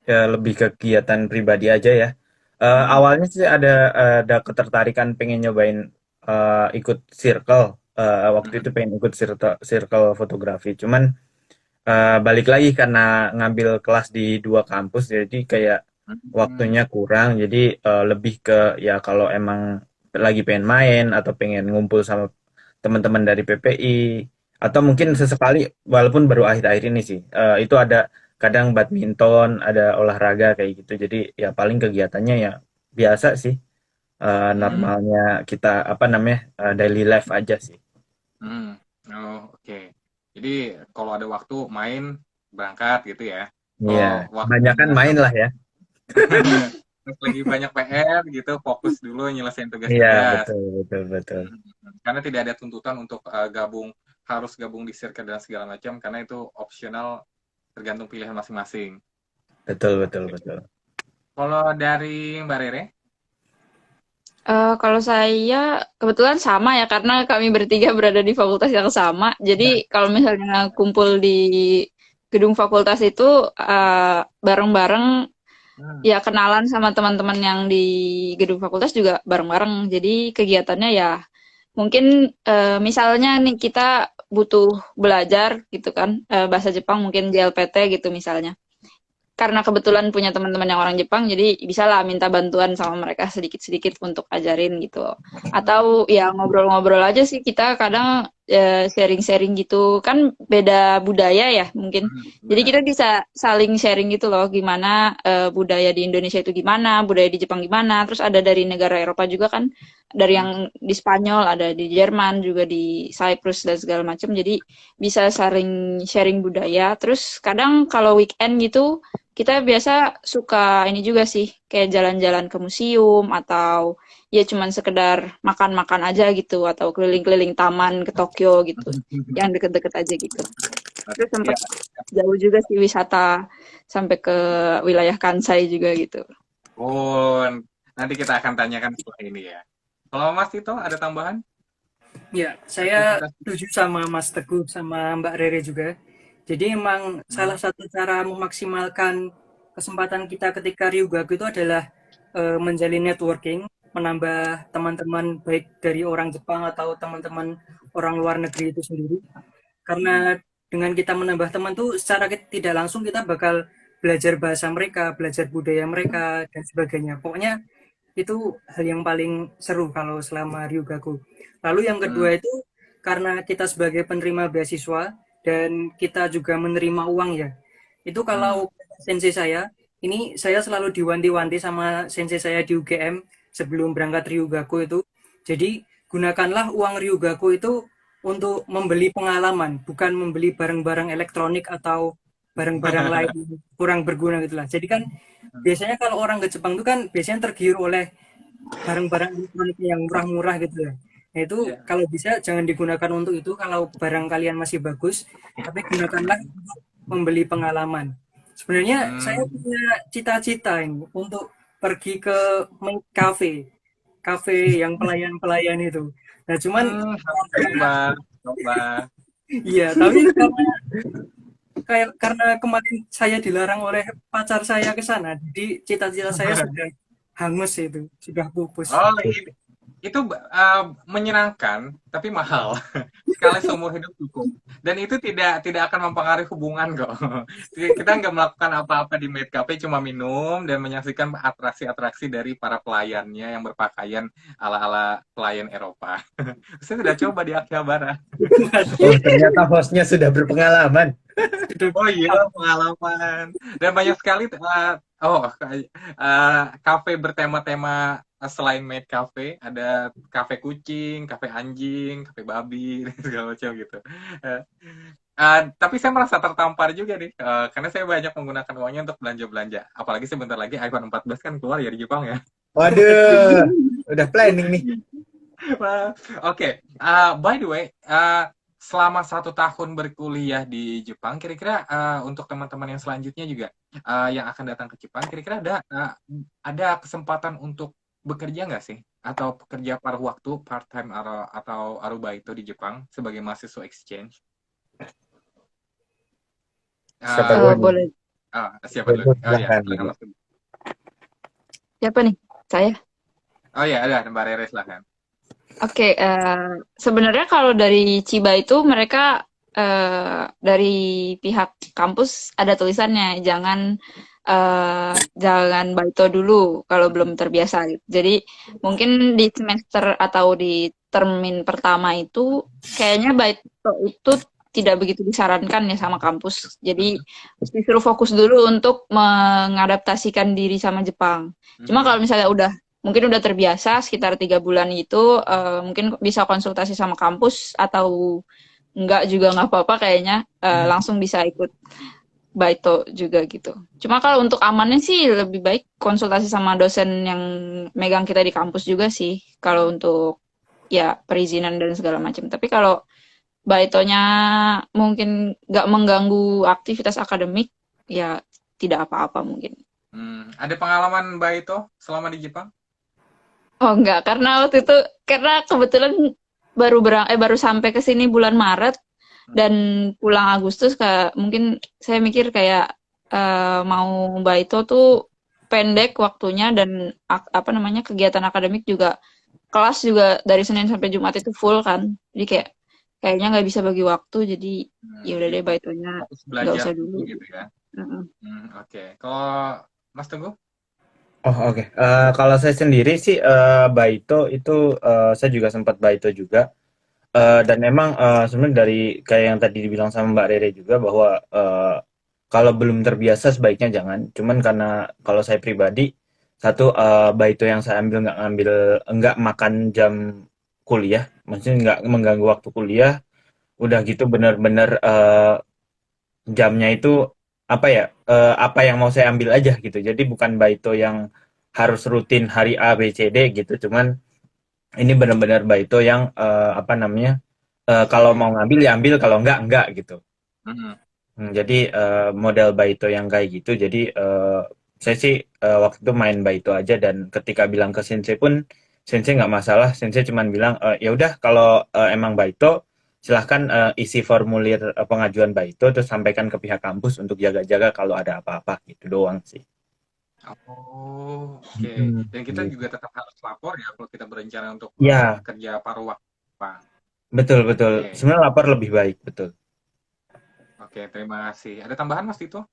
Ya lebih ke kegiatan pribadi aja ya. Mm-mm. Awalnya sih ada ketertarikan pengen nyobain ikut circle. Waktu itu Mm-mm. pengen ikut circle fotografi. Cuman balik lagi karena ngambil kelas di dua kampus, jadi kayak Mm-mm. waktunya kurang. Jadi lebih ke ya kalau emang lagi pengen main atau pengen ngumpul sama teman-teman dari PPI atau mungkin Mm-mm. sesekali walaupun baru akhir-akhir ini sih itu ada kadang badminton, ada olahraga kayak gitu. Jadi ya paling kegiatannya ya biasa sih Mm-mm. normalnya kita apa namanya daily life aja sih. Mm. Oh, oke. Jadi kalau ada waktu main berangkat gitu ya. Iya, Kalau waktunya kebanyakan main lah ya. pas lagi banyak PR gitu, fokus dulu nyelesain Iya, tugas-tugas. betul, betul, betul. Hmm. Karena tidak ada tuntutan untuk harus gabung di circle dan segala macam, karena itu opsional tergantung pilihan masing-masing. Betul, betul, Oke. betul. Kalau dari Mbak Rere, Kalau saya kebetulan sama ya karena kami bertiga berada di fakultas yang sama. Jadi kalau misalnya kumpul di gedung fakultas itu bareng-bareng hmm, ya kenalan sama teman-teman yang di gedung fakultas juga bareng-bareng. Jadi kegiatannya ya mungkin misalnya nih kita butuh belajar gitu kan bahasa Jepang mungkin JLPT gitu misalnya. Karena kebetulan punya teman-teman yang orang Jepang, jadi bisa lah minta bantuan sama mereka sedikit-sedikit untuk ajarin gitu. Atau ya ngobrol-ngobrol aja sih kita kadang sharing-sharing gitu. Kan beda budaya ya mungkin. Jadi benar. kita bisa saling sharing gitu loh gimana budaya di Indonesia itu gimana, budaya di Jepang gimana. Terus ada dari negara Eropa juga kan, dari Hmm, yang di Spanyol, ada di Jerman, juga di Cyprus dan segala macam. Jadi bisa saling sharing budaya. Terus kadang kalau weekend gitu kita biasa suka ini juga sih, kayak jalan-jalan ke museum atau ya cuman sekedar makan-makan aja gitu atau keliling-keliling taman ke Tokyo gitu. Yang deket-deket aja gitu. Terus ya. sempat jauh juga sih wisata sampai ke wilayah Kansai juga gitu. Oh, nanti kita akan tanyakan setelah ini ya. Kalau Mas Tito ada tambahan Ya, saya aktivitas? setuju sama Mas Teguh sama Mbak Rere juga. Jadi emang Hmm, salah satu cara memaksimalkan kesempatan kita ketika Ryugaku itu adalah menjalin networking, menambah teman-teman baik dari orang Jepang atau teman-teman orang luar negeri itu sendiri. hmm, Karena dengan kita menambah teman tuh secara tidak langsung kita bakal belajar bahasa mereka, belajar budaya mereka dan sebagainya. Pokoknya itu hal yang paling seru kalau selama Ryugaku. Lalu yang hmm, kedua itu karena kita sebagai penerima beasiswa dan kita juga menerima uang ya. Itu hmm, kalau sensei saya, ini saya selalu diwanti-wanti sama sensei saya di UGM sebelum berangkat Ryugaku itu. Jadi gunakanlah uang Ryugaku itu untuk membeli pengalaman, bukan membeli barang-barang elektronik atau barang-barang lain yang kurang berguna gitulah. Jadi kan biasanya kalau orang ke Jepang itu kan biasanya tergiur oleh barang-barang elektronik yang murah-murah gitu ya. Nah, itu ya. kalau bisa jangan digunakan untuk itu kalau barang kalian masih bagus, tapi gunakanlah untuk membeli pengalaman. Sebenarnya saya Hmm, punya cita-cita ini untuk pergi ke cafe, cafe yang pelayan-pelayan itu. Nah, cuman harus coba, coba. iya, tapi karena kemarin saya dilarang oleh pacar saya ke sana, jadi cita-cita saya sudah hangus itu, sudah pupus. Oh, itu menyenangkan tapi mahal. Sekali seumur hidup cukup. Dan itu tidak akan mempengaruhi hubungan kok. Kita nggak melakukan apa-apa di Maid Cafe, cuma minum dan menyaksikan atraksi-atraksi dari para pelayannya yang berpakaian ala-ala pelayan Eropa. Saya sudah coba di Akihabara. Oh, ternyata hostnya sudah berpengalaman. Sudah Oh iya, pengalaman. Dan banyak sekali kafe bertema-tema selain maid cafe, ada kafe kucing, kafe anjing, kafe babi, dan segala macam gitu. Eh, tapi saya merasa tertampar juga nih, karena saya banyak menggunakan uangnya untuk belanja-belanja. Apalagi sebentar lagi iPhone 14 kan keluar ya di Jepang ya. Waduh, udah planning nih. Wah, oke. By the way, selama 1 tahun berkuliah di Jepang, kira-kira untuk teman-teman yang selanjutnya juga yang akan datang ke Jepang, kira-kira ada kesempatan untuk bekerja nggak sih? atau pekerja paruh waktu part time atau arubaito di Jepang sebagai mahasiswa exchange? Siapa Ah, dulu nih? Boleh. siapa dulu? Oh ya, Silahkan silakan dulu. Mas Teguh. Siapa nih? Saya. Oh ya, ada Mbak Rere, silakan. Oke, sebenarnya kalau dari Chiba itu mereka dari pihak kampus ada tulisannya jangan baito dulu kalau belum terbiasa gitu. Jadi mungkin di semester atau di termin pertama itu kayaknya baito itu tidak begitu disarankan ya sama kampus. Jadi disuruh fokus dulu untuk mengadaptasikan diri sama Jepang. Cuma kalau misalnya mungkin udah terbiasa sekitar 3 bulan itu mungkin bisa konsultasi sama kampus atau enggak juga nggak apa-apa kayaknya langsung bisa ikut baito juga gitu. Cuma kalau untuk amannya sih lebih baik konsultasi sama dosen yang megang kita di kampus juga sih kalau untuk ya perizinan dan segala macam. Tapi kalau baitonya mungkin nggak mengganggu aktivitas akademik ya tidak apa-apa mungkin. Ada pengalaman Mbak itu selama di Jepang? Oh enggak, karena kebetulan baru sampai ke sini bulan Maret dan pulang Agustus mungkin saya mikir kayak mau baito tuh pendek waktunya dan apa namanya kegiatan akademik juga kelas juga dari Senin sampai Jumat itu full kan. Jadi kayaknya nggak bisa bagi waktu jadi ya udah deh baitonya Fokus nggak belajar usah dulu dulu. gitu ya. Mm-mm. Oke. Kalau Mas Teguh? Oh, oke. Kalau saya sendiri sih baito itu saya juga sempat baito juga. Dan emang sebenarnya dari kayak yang tadi dibilang sama Mbak Rere juga bahwa kalau belum terbiasa sebaiknya jangan. Cuman karena kalau saya pribadi satu baito yang saya ambil nggak makan jam kuliah, maksudnya nggak mengganggu waktu kuliah. Udah gitu bener-bener jamnya itu apa ya apa yang mau saya ambil aja gitu. Jadi bukan baito yang harus rutin hari A B C D gitu. Cuman ini benar-benar baito yang apa namanya kalau mau ngambil ya ambil kalau enggak gitu. Mhm. Jadi model baito yang kayak gitu. Jadi saya sih waktu itu main baito aja dan ketika bilang ke sensei pun sensei nggak masalah. Sensei cuman bilang ya udah kalau emang baito silahkan isi formulir pengajuan baito terus sampaikan ke pihak kampus untuk jaga-jaga kalau ada apa-apa gitu doang sih. Oh, oke. Dan kita Gitu. juga tetap harus lapor ya kalau kita berencana untuk Ya, kerja paruh waktu. Pak. betul betul. Oke. Sebenarnya lapor lebih baik, betul. Oke, terima kasih. Ada tambahan Mas Tito?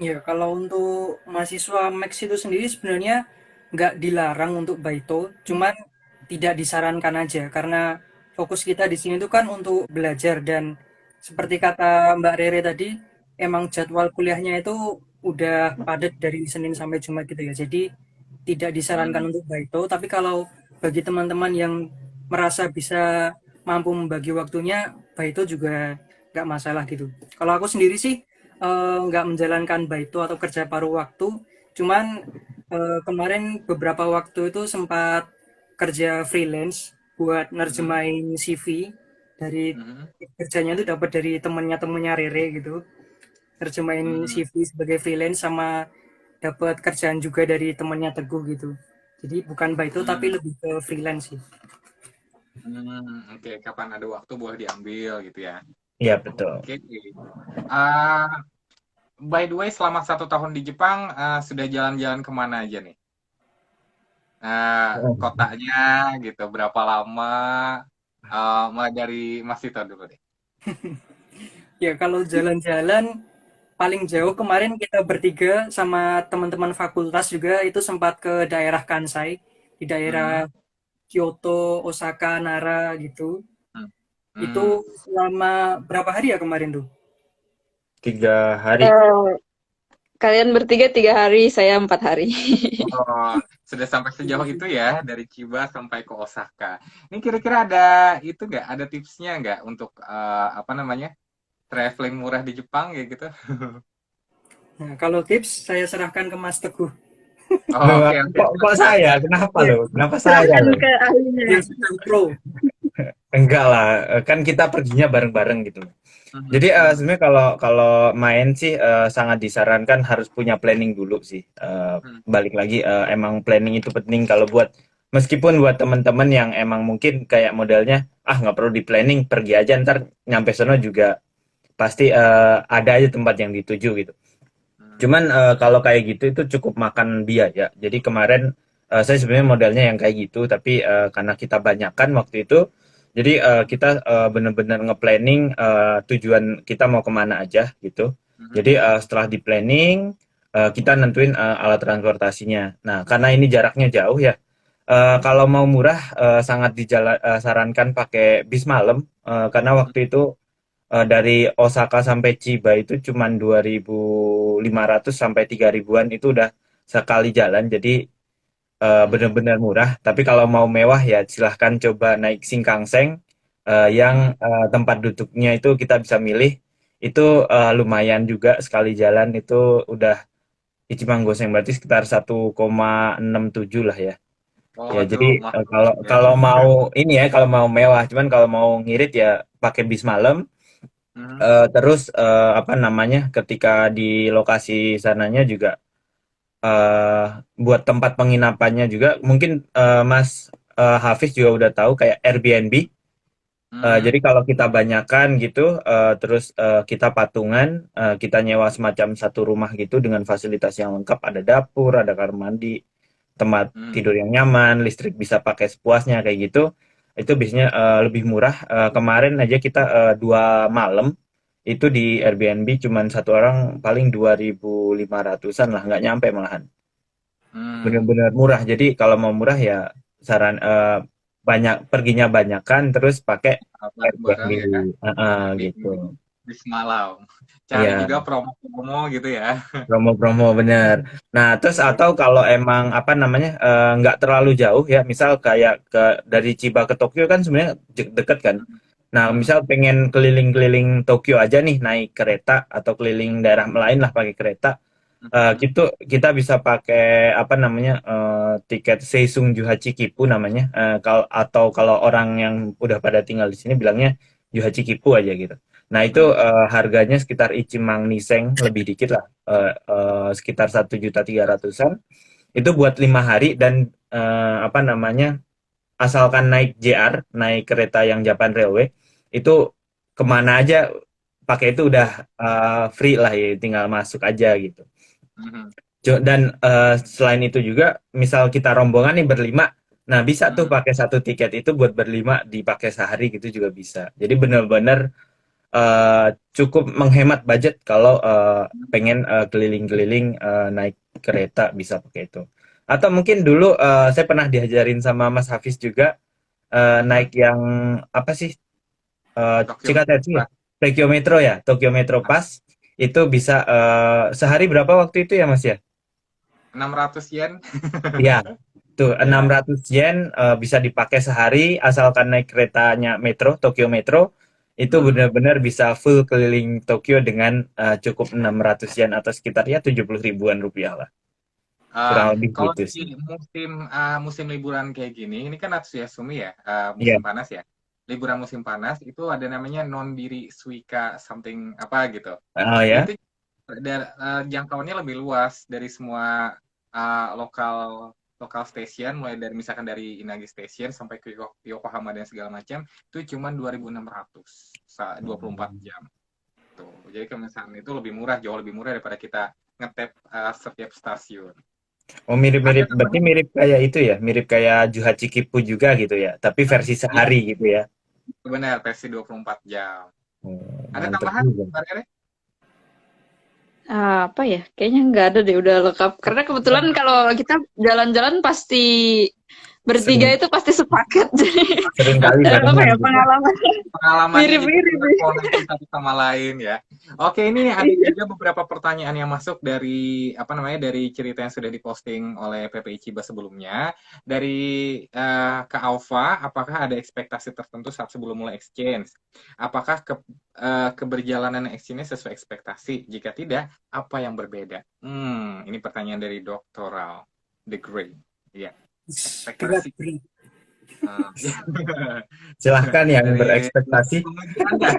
Ya, kalau untuk mahasiswa Max itu sendiri sebenarnya nggak dilarang untuk baito, cuman tidak disarankan aja karena fokus kita di sini itu kan untuk belajar dan seperti kata Mbak Rere tadi, emang jadwal kuliahnya itu udah padat dari Senin sampai Jumat gitu ya. Jadi tidak Hmm. disarankan untuk baito, tapi kalau bagi teman-teman yang merasa bisa mampu membagi waktunya, baito juga nggak masalah gitu. Kalau aku sendiri sih nggak menjalankan baito atau kerja paruh waktu, cuman kemarin beberapa waktu itu sempat kerja freelance buat Mhm. nerjemahin CV dari Mhm. kerjanya itu dapat dari temennya Rere gitu, nerjemahin Hmm. CV sebagai freelance sama dapat kerjaan juga dari temennya Teguh gitu. Jadi bukan baito tapi Hmm. lebih ke freelance sih. Oke, kapan ada waktu boleh diambil gitu ya. Iya, betul. Oke. Ah, by the way, selama 1 tahun di Jepang, sudah jalan-jalan kemana aja nih? Kotanya gitu, berapa lama? Mulai dari Mas Tito dulu deh. Ya kalau jalan-jalan paling jauh kemarin kita bertiga sama teman-teman fakultas juga itu sempat ke daerah Kansai, di daerah Hmm. Kyoto, Osaka, Nara gitu. Hmm. Itu Hmm. selama berapa hari ya kemarin tuh? 3 hari. Eh, Kalian bertiga 3 hari, saya 4 hari. Oh, sudah sampai sejauh itu ya, dari Chiba sampai ke Osaka. Ini kira-kira ada itu nggak? Ada tipsnya nggak untuk apa namanya traveling murah di Jepang ya gitu? Nah, kalau tips saya serahkan ke Mas Teguh Oh, Loh, oke oke, kok silakan. saya? Kenapa ya, loh? Kenapa saya Serahkan loh? ke ahlinya. yang sudah pro. Enggak lah, kan kita perginya bareng-bareng gitu. Mhm. Jadi Mhm. sebenarnya kalau kalau main sih sangat disarankan harus punya planning dulu sih. Mhm. Balik lagi emang planning itu penting kalau buat Meskipun buat teman-teman yang emang mungkin kayak modelnya, nggak perlu di planning, pergi aja ntar nyampe sono juga pasti ada aja tempat yang dituju gitu. Hmm. Cuman kalau kayak gitu itu cukup makan biaya. Jadi kemarin saya sebenarnya modelnya yang kayak gitu, tapi karena kita banyakkan waktu itu, jadi kita bener-bener nge-planning tujuan kita mau kemana aja gitu. Mhm. Jadi setelah di planning, kita nentuin alat transportasinya. Nah, karena ini jaraknya jauh ya, kalau mau murah sangat disarankan pakai bis malam, karena waktu itu dari Osaka sampai Chiba itu cuman 2.500 sampai 3.000-an itu udah sekali jalan. Jadi benar-benar murah. Tapi kalau mau mewah ya silahkan coba naik Shinkansen yang Mhm. tempat duduknya itu kita bisa milih. Itu lumayan juga sekali jalan itu udah Ichiban Goseng berarti sekitar 1,67 lah ya. Oh, Ya itu jadi mahal kalau ya. kalau mau ini ya kalau mau mewah, cuman kalau mau ngirit ya pakai bis malam. Mhm. Terus apa namanya ketika di lokasi sananya juga eh, buat tempat penginapannya juga mungkin Mas Hafiz juga udah tahu kayak Airbnb. Mhm. Jadi kalau kita banyakan gitu, terus kita patungan, kita nyewa semacam satu rumah gitu dengan fasilitas yang lengkap, ada dapur, ada kamar mandi, tempat Mhm. tidur yang nyaman, listrik bisa pakai sepuasnya kayak gitu. Itu biasanya lebih murah. Kemarin aja kita 2 malam itu di Airbnb cuman satu orang paling 2.500-an lah, nggak nyampe malahan. Hmm. Bener-bener murah. Jadi kalau mau murah ya saran banyak perginya banyakan terus pakai Airbnb. Bareng ya, Gitu. di semalam. Cari Iya, juga promo-promo gitu ya. promo-promo bener. Nah, terus atau kalau emang apa namanya nggak terlalu jauh ya, misal kayak dari Chiba ke Tokyo kan sebenarnya deket kan. Nah, Hmm. misal pengen keliling-keliling Tokyo aja nih naik kereta atau keliling daerah lain lah pakai kereta. Hmm. Kita bisa pakai apa namanya tiket Seisung Juhachi Kipu namanya. Atau kalau orang yang udah pada tinggal di sini bilangnya Juhachi Kipu aja gitu. Nah itu Hmm. harganya sekitar Ichimang Niseng lebih dikit lah, sekitar 1.300.000-an. Itu buat 5 hari dan apa namanya asalkan naik JR, naik kereta yang Japan Railway itu kemana aja pakai itu udah free lah ya, tinggal masuk aja gitu. Hmm. Dan selain itu juga, misal kita rombongan nih berlima, nah bisa tuh Hmm. pakai satu tiket itu buat berlima dipakai sehari gitu juga bisa. Jadi bener-bener eh, cukup menghemat budget kalau pengen keliling-keliling naik kereta bisa pakai itu. Atau mungkin dulu saya pernah diajarin sama Mas Hafiz juga Hmm. naik yang apa sih Tokyo Cikatetsu ya? Metro Tokyo Metro ya, Tokyo Metro Pass itu bisa sehari berapa waktu itu ya Mas ya? 600 yen. Iya, tuh Ya. 600 yen bisa dipakai sehari asalkan naik keretanya Metro, Tokyo Metro itu Hmm. benar-benar bisa full keliling Tokyo dengan cukup 600 yen atau sekitar ya 70 ribuan rupiah lah. Ah, Kurang lebih kalau gitu di sih. musim liburan kayak gini, ini kan Natsuyasumi ya, Iya. musim panas ya. Liburan musim panas itu ada namanya Nonbiri Suika something apa gitu. Oh ya. Itu jangkauannya lebih luas dari semua lokal lokal station, mulai dari misalkan dari Inagi Station sampai ke Yokohama dan segala macam, itu cuma 2.600 24 jam. Tuh. Jadi kalau misalkan itu lebih murah, jauh lebih murah daripada kita ngetap setiap stasiun. Oh Ada mirip-mirip, berarti tambahan? mirip kayak itu ya, mirip kayak Juhachi Kippu juga gitu ya, tapi versi Iya, sehari gitu ya. benar, versi 24 jam. Oh, Ada mantep tambahan, juga. Mbak Rere? Apa ya? Kayaknya nggak ada deh, udah lengkap. Karena kebetulan kalau kita jalan-jalan pasti bertiga Sering itu pasti sepaket. Jadi sering kali apa barengan ya juga. pengalaman Pengalamannya jadi mirip-mirip kita nih. koneksi satu sama lain ya. Oke, ini ada Iya. juga beberapa pertanyaan yang masuk dari apa namanya dari cerita yang sudah diposting oleh PPI Ciba sebelumnya. Dari Kak Alfa, apakah ada ekspektasi tertentu saat sebelum mulai exchange? Apakah keberjalanan exchange sesuai ekspektasi? Jika tidak, apa yang berbeda? Ini pertanyaan dari Doktoral The Grey. Ya, Berat, ekspektasi. berat. Ya. Silahkan yang Dari berekspektasi. pengunjung Anda.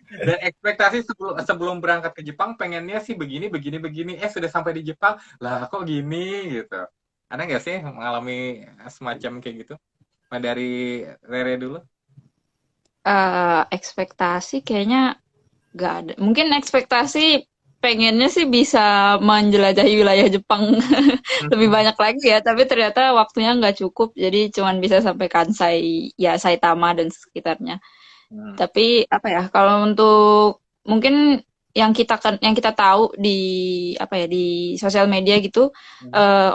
Dan ekspektasi sebelum sebelum berangkat ke Jepang pengennya sih begini begini begini, sudah sampai di Jepang lah kok gini gitu. Ada nggak sih mengalami semacam kayak gitu? Dari Rere dulu. Ekspektasi kayaknya nggak ada. Mungkin ekspektasi pengennya sih bisa menjelajahi wilayah Jepang lebih banyak lagi ya, tapi ternyata waktunya nggak cukup, jadi cuman bisa sampai Kansai, ya Saitama dan sekitarnya. Hmm. Tapi apa ya, kalau untuk mungkin yang kita tahu di apa ya di sosial media gitu,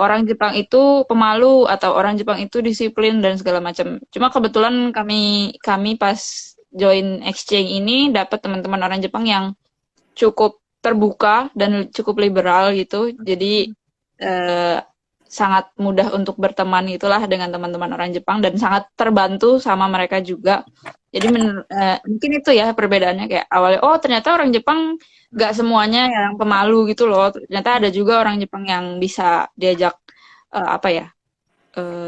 orang Jepang itu pemalu atau orang Jepang itu disiplin dan segala macam. Cuma kebetulan kami kami pas join exchange ini dapat teman-teman orang Jepang yang cukup terbuka dan cukup liberal gitu. Jadi eh, sangat mudah untuk berteman itulah dengan teman-teman orang Jepang dan sangat terbantu sama mereka juga. Jadi mungkin itu ya perbedaannya, kayak awalnya oh ternyata orang Jepang gak semuanya yang pemalu gitu loh. Ternyata ada juga orang Jepang yang bisa diajak apa ya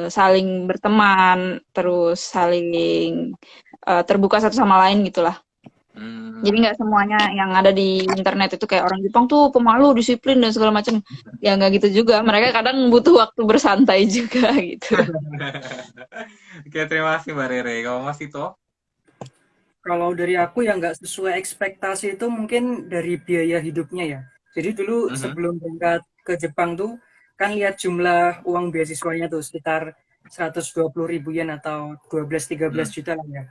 saling berteman, terus saling terbuka satu sama lain gitulah. Jadi nggak semuanya yang ada di internet itu kayak orang Jepang tuh pemalu, disiplin dan segala macam. Ya nggak gitu juga. Mereka kadang butuh waktu bersantai juga gitu. Oke, terima kasih Mbak Rere. Kalau Mas Ito? Kalau dari aku yang nggak sesuai ekspektasi itu mungkin dari biaya hidupnya ya. Jadi dulu Mhm. sebelum berangkat ke Jepang tuh kan lihat jumlah uang beasiswanya tuh sekitar 120 ribu yen atau 12-13 Hmm. juta lah ya.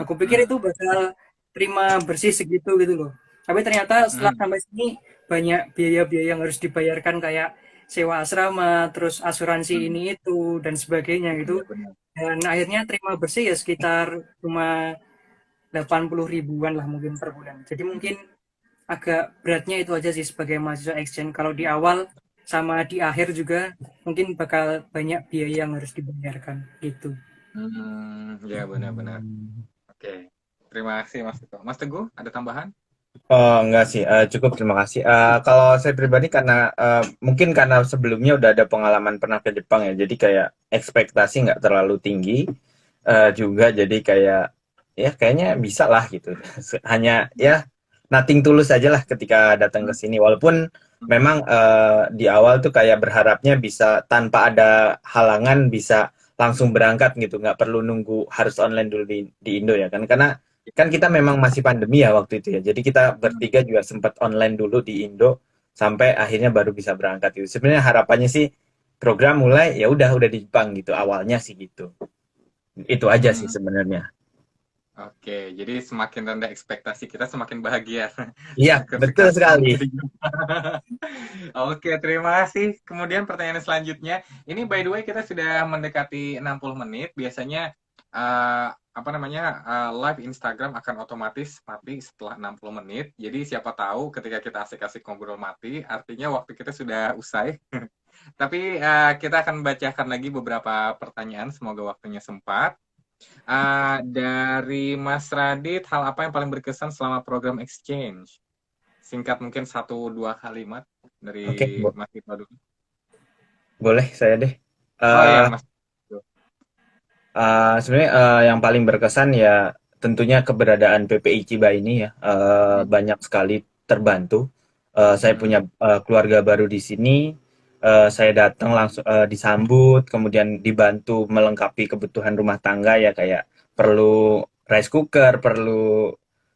Aku pikir Hmm. itu bakal terima bersih segitu gitu loh. Tapi ternyata setelah Hmm. sampai sini banyak biaya-biaya yang harus dibayarkan kayak sewa asrama, terus asuransi Hmm. ini itu dan sebagainya Iya gitu. benar. Dan akhirnya terima bersih ya sekitar cuma 80 ribuan lah mungkin per bulan. Jadi mungkin agak beratnya itu aja sih sebagai mahasiswa exchange. Kalau di awal sama di akhir juga mungkin bakal banyak biaya yang harus dibayarkan gitu. Ya benar-benar. Oke. Terima kasih Mas Ito. Mas Teguh, ada tambahan? Oh, enggak sih, cukup terima kasih. Kalau saya pribadi karena mungkin karena sebelumnya udah ada pengalaman pernah ke Jepang ya, jadi kayak ekspektasi nggak terlalu tinggi juga, jadi kayak ya kayaknya bisa lah gitu. Hanya ya nothing tulus aja lah ketika datang ke Hmm. sini. Walaupun memang di awal tuh kayak berharapnya bisa tanpa ada halangan bisa langsung berangkat gitu, nggak perlu nunggu harus online dulu di Indo ya kan, karena kan kita memang masih pandemi ya waktu itu ya. Jadi kita Hmm. bertiga juga sempat online dulu di Indo sampai akhirnya baru bisa berangkat itu. Sebenarnya harapannya sih program mulai ya udah di Jepang gitu awalnya sih gitu. Itu aja sih Hmm. sebenarnya. Oke, jadi semakin rendah ekspektasi kita semakin bahagia Iya, ketika betul sekali. sampai di Jepang. Oke, terima kasih. Kemudian pertanyaan selanjutnya, ini by the way kita sudah mendekati 60 menit. Biasanya apa namanya live Instagram akan otomatis mati setelah 60 menit. Jadi siapa tahu ketika kita asik-asik ngobrol mati, artinya waktu kita sudah usai. Tapi kita akan bacakan lagi beberapa pertanyaan. Semoga waktunya sempat. Dari Mas Radit, hal apa yang paling berkesan selama program exchange? Singkat mungkin 1-2 kalimat Oke, dari Mas Ito dulu. boleh saya deh. Oh iya, Eh Mas. Sebenarnya yang paling berkesan ya tentunya keberadaan PPI Chiba ini ya, Hmm. banyak sekali terbantu. Saya Hmm. punya keluarga baru di sini, saya datang langsung disambut, kemudian dibantu melengkapi kebutuhan rumah tangga ya kayak perlu rice cooker, perlu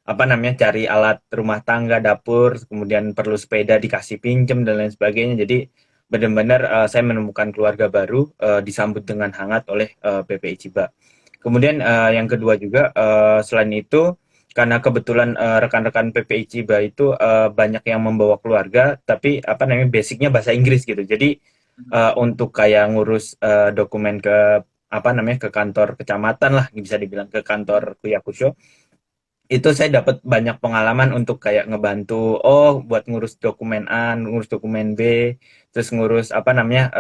apa namanya cari alat rumah tangga, dapur, kemudian perlu sepeda dikasih pinjem dan lain sebagainya. Jadi benar-benar saya menemukan keluarga baru disambut dengan hangat oleh PPI Chiba. Kemudian yang kedua juga selain itu karena kebetulan rekan-rekan PPI Chiba itu banyak yang membawa keluarga, tapi apa namanya basicnya bahasa Inggris gitu. Jadi untuk kayak ngurus dokumen ke apa namanya ke kantor kecamatan lah bisa dibilang ke kantor Kuyakusho itu saya dapat banyak pengalaman untuk kayak ngebantu oh buat ngurus dokumen A, ngurus dokumen B, terus ngurus apa namanya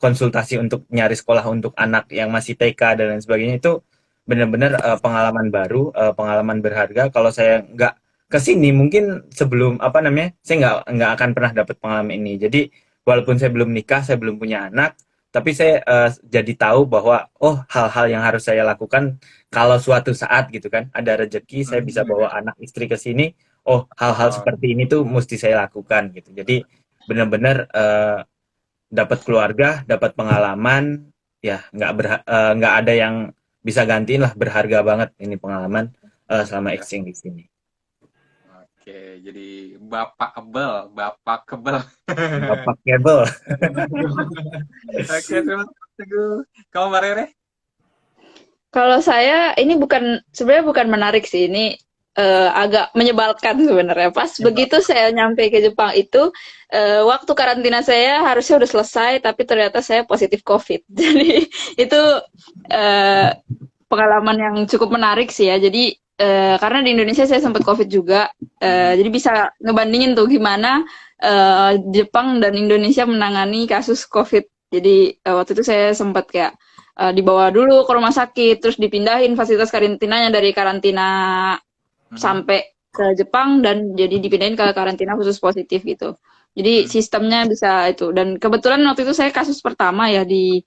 konsultasi untuk nyari sekolah untuk anak yang masih TK dan lain sebagainya itu benar-benar pengalaman baru, pengalaman berharga. Kalau saya nggak ke sini mungkin sebelum apa namanya saya nggak akan pernah dapat pengalaman ini. Jadi walaupun saya belum nikah, saya belum punya anak, tapi saya jadi tahu bahwa oh hal-hal yang harus saya lakukan kalau suatu saat gitu kan ada rezeki saya bisa bawa anak istri ke sini oh hal-hal Oh, seperti ini tuh mesti saya lakukan gitu jadi benar-benar dapat keluarga, dapat pengalaman, ya nggak ada yang bisa gantiin lah, berharga banget ini pengalaman selama Ya. exchange di sini. Oke, jadi Bapak Kebel. Bapak kabel. Oke, terima kasih Teguh. Kamu Mbak Rere? Kalau saya ini sebenarnya bukan menarik sih, ini agak menyebalkan sebenarnya. Pas begitu saya nyampe ke Jepang itu, waktu karantina saya harusnya udah selesai, tapi ternyata saya positif COVID. Jadi itu eh, pengalaman yang cukup menarik sih ya. Jadi karena di Indonesia saya sempat COVID juga, jadi bisa ngebandingin tuh gimana Jepang dan Indonesia menangani kasus COVID. Jadi waktu itu saya sempat kayak dibawa dulu ke rumah sakit, terus dipindahin fasilitas karantinanya dari karantina sampai ke Jepang dan jadi dipindahin ke karantina khusus positif gitu. Jadi sistemnya bisa itu. Dan kebetulan waktu itu saya kasus pertama ya di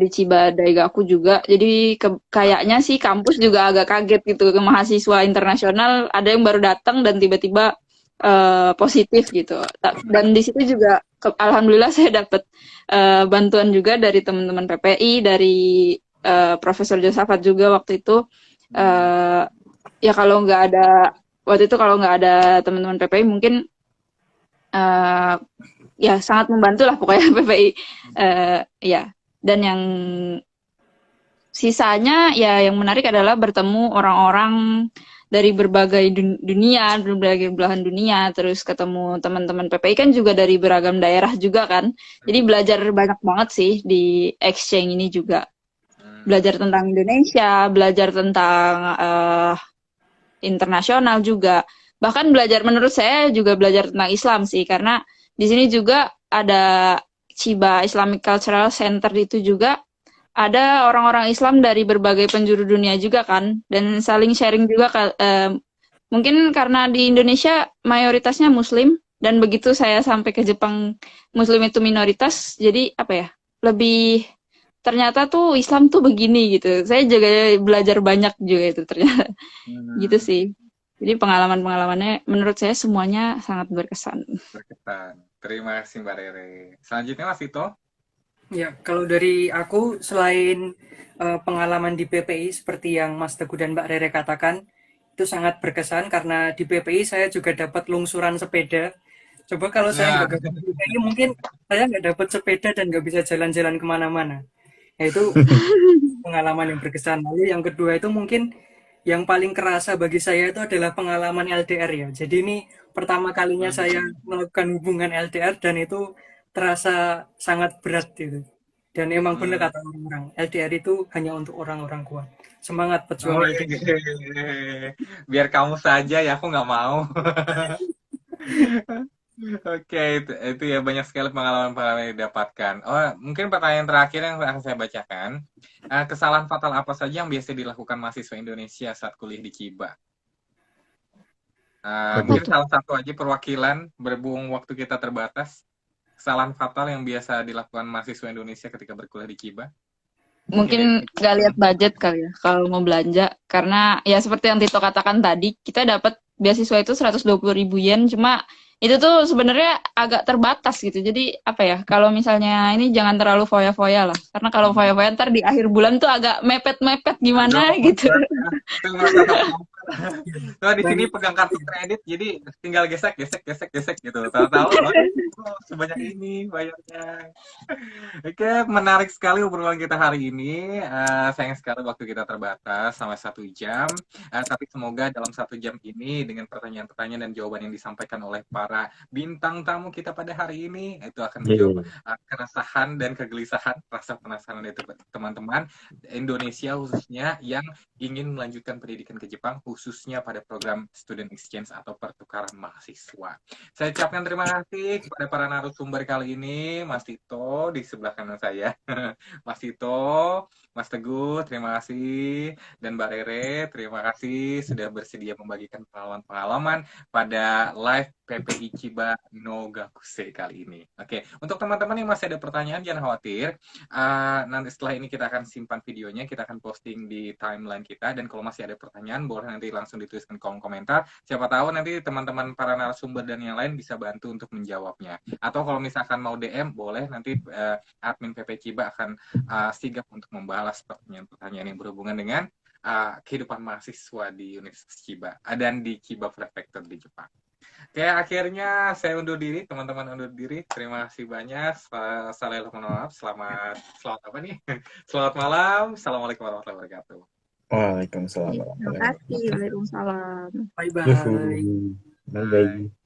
Chiba Daigaku juga. Jadi kayaknya sih kampus juga agak kaget gitu ke mahasiswa internasional ada yang baru datang dan tiba-tiba positif gitu. Dan di situ juga alhamdulillah saya dapat bantuan juga dari teman-teman PPI, dari Profesor Josafat juga waktu itu. Ya kalau nggak ada waktu itu kalau nggak ada teman-teman PPI mungkin ya sangat membantu lah pokoknya PPI. Ya. Dan yang sisanya ya yang menarik adalah bertemu orang-orang dari berbagai dunia, berbagai belahan dunia, terus ketemu teman-teman PPI kan juga dari beragam daerah juga kan. Jadi belajar banyak banget sih di exchange ini juga. Belajar tentang Indonesia, belajar tentang internasional juga. Bahkan belajar menurut saya juga belajar tentang Islam sih karena di sini juga ada Chiba Islamic Cultural Center itu juga ada orang-orang Islam dari berbagai penjuru dunia juga kan dan saling sharing juga mungkin karena di Indonesia mayoritasnya Muslim dan begitu saya sampai ke Jepang Muslim itu minoritas jadi apa ya lebih ternyata tuh Islam tuh begini gitu saya juga belajar banyak juga itu ternyata gitu sih jadi pengalaman-pengalamannya menurut saya semuanya sangat berkesan. Terima kasih Mbak Rere. Selanjutnya Mas Vito. Ya, kalau dari aku selain pengalaman di PPI seperti yang Mas Teguh dan Mbak Rere katakan, itu sangat berkesan karena di PPI saya juga dapat lungsuran sepeda. Coba kalau saya Nah, nggak gabung di PPI, mungkin saya nggak dapat sepeda dan nggak bisa jalan-jalan kemana-mana. Ya, itu pengalaman yang berkesan. Lalu yang kedua itu mungkin yang paling kerasa bagi saya itu adalah pengalaman LDR ya. Jadi ini pertama kalinya saya melakukan hubungan LDR dan itu terasa sangat berat gitu. Dan emang benar kata orang-orang, LDR itu hanya untuk orang-orang kuat. Semangat pejuang oh, LDR. biar kamu saja ya, aku nggak mau. Oke, itu ya banyak sekali pengalaman-pengalaman yang didapatkan. Oh, mungkin pertanyaan terakhir yang akan saya bacakan. Kesalahan fatal apa saja yang biasa dilakukan mahasiswa Indonesia saat kuliah di Chiba? Mungkin salah satu aja perwakilan, berhubung waktu kita terbatas. Kesalahan fatal yang biasa dilakukan mahasiswa Indonesia ketika berkuliah di Chiba. Mungkin nggak lihat budget kali ya kalau mau belanja karena ya seperti yang Tito katakan tadi kita dapat beasiswa itu 120.000 yen cuma itu tuh sebenarnya agak terbatas gitu jadi apa ya kalau misalnya ini jangan terlalu foya-foya lah karena kalau foya-foya ntar di akhir bulan tuh agak mepet-mepet gimana gitu. Nah, di sini pegang kartu kredit, jadi tinggal gesek gitu. Tahu-tahu sebanyak ini bayarnya. Oke, menarik sekali obrolan kita hari ini. Sayang sekali waktu kita terbatas sama 1 jam. Tapi semoga dalam 1 jam ini dengan pertanyaan-pertanyaan dan jawaban yang disampaikan oleh para bintang tamu kita pada hari ini itu akan menjawab keresahan dan kegelisahan, rasa penasaran dari teman-teman Indonesia khususnya yang ingin melanjutkan pendidikan ke Jepang khususnya pada program student exchange atau pertukaran mahasiswa. Saya ucapkan terima kasih kepada para narasumber kali ini, Mas Tito di sebelah kanan saya, Mas Tito, Mas Teguh, terima kasih, dan Mbak Rere, terima kasih sudah bersedia membagikan pengalaman-pengalaman pada live PPI Chiba no Gakuse kali ini. Oke, untuk teman-teman yang masih ada pertanyaan jangan khawatir. Nanti setelah ini kita akan simpan videonya, kita akan posting di timeline kita dan kalau masih ada pertanyaan boleh nanti nanti langsung dituliskan di kolom komentar. Siapa tahu nanti teman-teman para narasumber dan yang lain bisa bantu untuk menjawabnya. Atau kalau misalkan mau DM, boleh nanti admin PP Ciba akan sigap untuk membalas pertanyaan-pertanyaan yang berhubungan dengan kehidupan mahasiswa di Universitas Chiba dan di Chiba Prefecture di Jepang. Oke, akhirnya saya undur diri, teman-teman undur diri. Terima kasih banyak. Salam maaf. Selamat apa nih? Selamat malam. Assalamualaikum warahmatullahi wabarakatuh. Waalaikumsalam Terima warahmatullahi kasih. wabarakatuh. Waalaikumsalam. Bye bye. Yuhu. Bye bye.